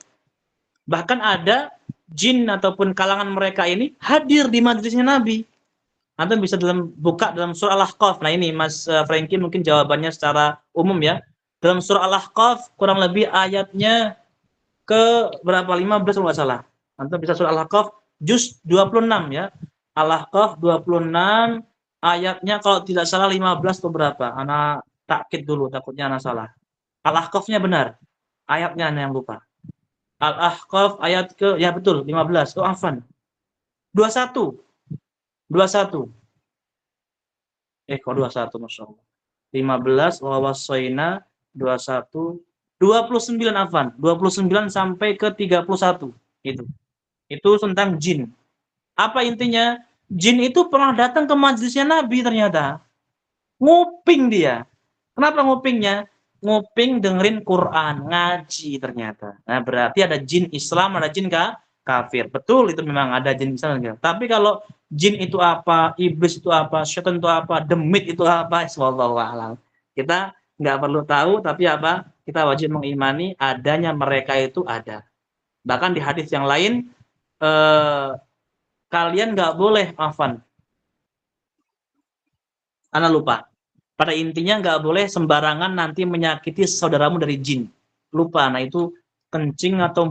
Bahkan ada jin ataupun kalangan mereka ini hadir di majelisnya Nabi. Antum bisa buka dalam surah Al-Ahqaf. Nah ini Mas Franky mungkin jawabannya secara umum ya. Dalam surah Al-Ahqaf kurang lebih ayatnya ke berapa? 15 kalau nggak salah. Antum bisa surah Al-Ahqaf juz 26 ya. Al-Ahqaf 26 ayatnya kalau tidak salah 15 atau berapa. Ana takkid dulu takutnya ana salah. Al-Ahqafnya benar. Ayatnya ana yang lupa. Al-Ahqaf ayat ke ya betul 15. Oh afan. 21. 21. Kok 21 masyaallah. 15 wa wasaina 21 29 afan. 29 sampai ke 31 itu. Itu tentang jin. Apa intinya? Jin itu pernah datang ke majelisnya Nabi ternyata. Nguping dia. Kenapa ngupingnya? Nguping dengerin Quran, ngaji ternyata. Nah, berarti ada jin Islam, ada jin kafir. Betul, itu memang ada jin Islam. Tapi kalau jin itu apa, iblis itu apa, syaitan itu apa, demit itu apa, wallahu a'lam. Kita nggak perlu tahu, tapi apa? Kita wajib mengimani adanya mereka itu ada. Bahkan di hadis yang lain, kalian nggak boleh ana lupa. Pada intinya nggak boleh sembarangan nanti menyakiti saudaramu dari jin. Lupa, nah itu kencing atau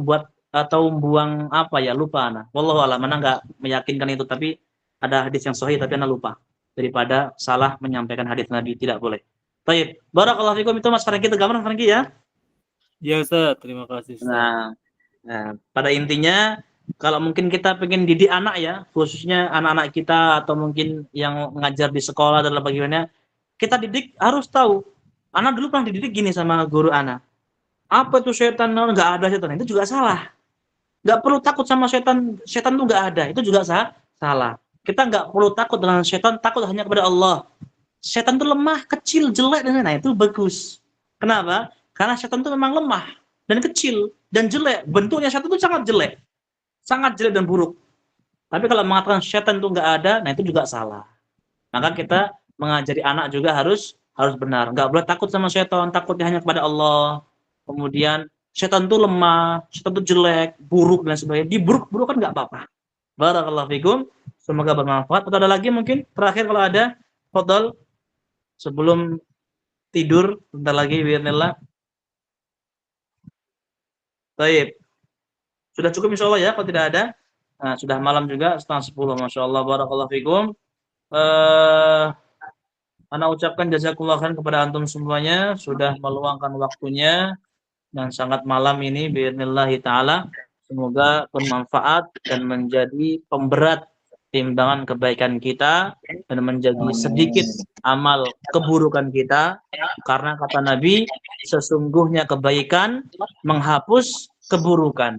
buang apa ya, lupa ana. Wallahu a'lam, ana nggak meyakinkan itu, tapi ada hadis yang sahih tapi ana lupa. Daripada salah menyampaikan hadis Nabi, tidak boleh. Baik, barakallahu fikum, itu Mas Franky gambar Franky ya. Ya Ustaz, terima kasih Ustaz. Nah, pada intinya kalau mungkin kita pengen didik anak ya, khususnya anak-anak kita atau mungkin yang mengajar di sekolah dan bagaimana, kita didik harus tahu. Anak dulu pernah dididik gini sama guru anak. Apa itu setan? Nggak ada setan. Itu juga salah. Nggak perlu takut sama setan. Setan itu nggak ada. Itu juga salah. Kita nggak perlu takut dengan setan. Takut hanya kepada Allah. Setan itu lemah, kecil, jelek. Nah itu bagus. Kenapa? Karena setan itu memang lemah dan kecil dan jelek. Bentuknya setan itu sangat jelek. Sangat jelek dan buruk. Tapi kalau mengatakan setan itu nggak ada, nah itu juga salah. Maka kita mengajari anak juga harus benar. Nggak boleh takut sama setan, takutnya hanya kepada Allah. Kemudian setan itu lemah, setan itu jelek, buruk dan sebagainya. Diburuk-buruk kan nggak apa-apa. Barakallahu fikum. Semoga bermanfaat. Atau ada lagi mungkin terakhir kalau ada, fadhal sebelum tidur bentar lagi bismillah. Baik. Sudah cukup insyaallah ya kalau tidak ada. Nah, sudah malam juga 9:30 masyaallah, barakallahu fikum. Ana ucapkan jazakallahu khairan kepada antum semuanya sudah meluangkan waktunya dan sangat malam ini biidznillah taala. Semoga bermanfaat dan menjadi pemberat timbangan kebaikan kita dan menjadi sedikit amal keburukan kita, karena kata Nabi, sesungguhnya kebaikan menghapus keburukan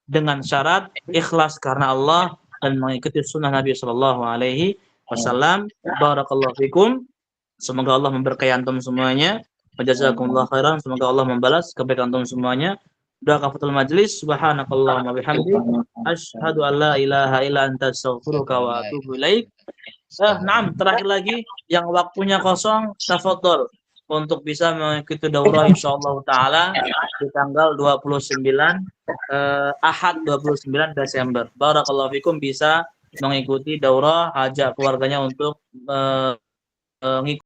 dengan syarat ikhlas karena Allah dan mengikuti sunnah Nabi Shallallahu Alaihi Wasallam. Barakallahu fikum. Semoga Allah memberkahi antum semuanya. Jazakumullah khairan. Semoga Allah membalas kebaikan antum semuanya. Doa kafatul majlis. Subhanakallahumma bihamdik. Asyhadu an la ilaha illa anta astaghfiruka wa atubu ilaik. Naam, terakhir lagi yang waktunya kosong, tafadhol untuk bisa mengikuti daurah insyaallah taala di tanggal 29 Ahad 29 Desember. Barakallahu fikum, bisa mengikuti daurah, ajak keluarganya untuk mengikuti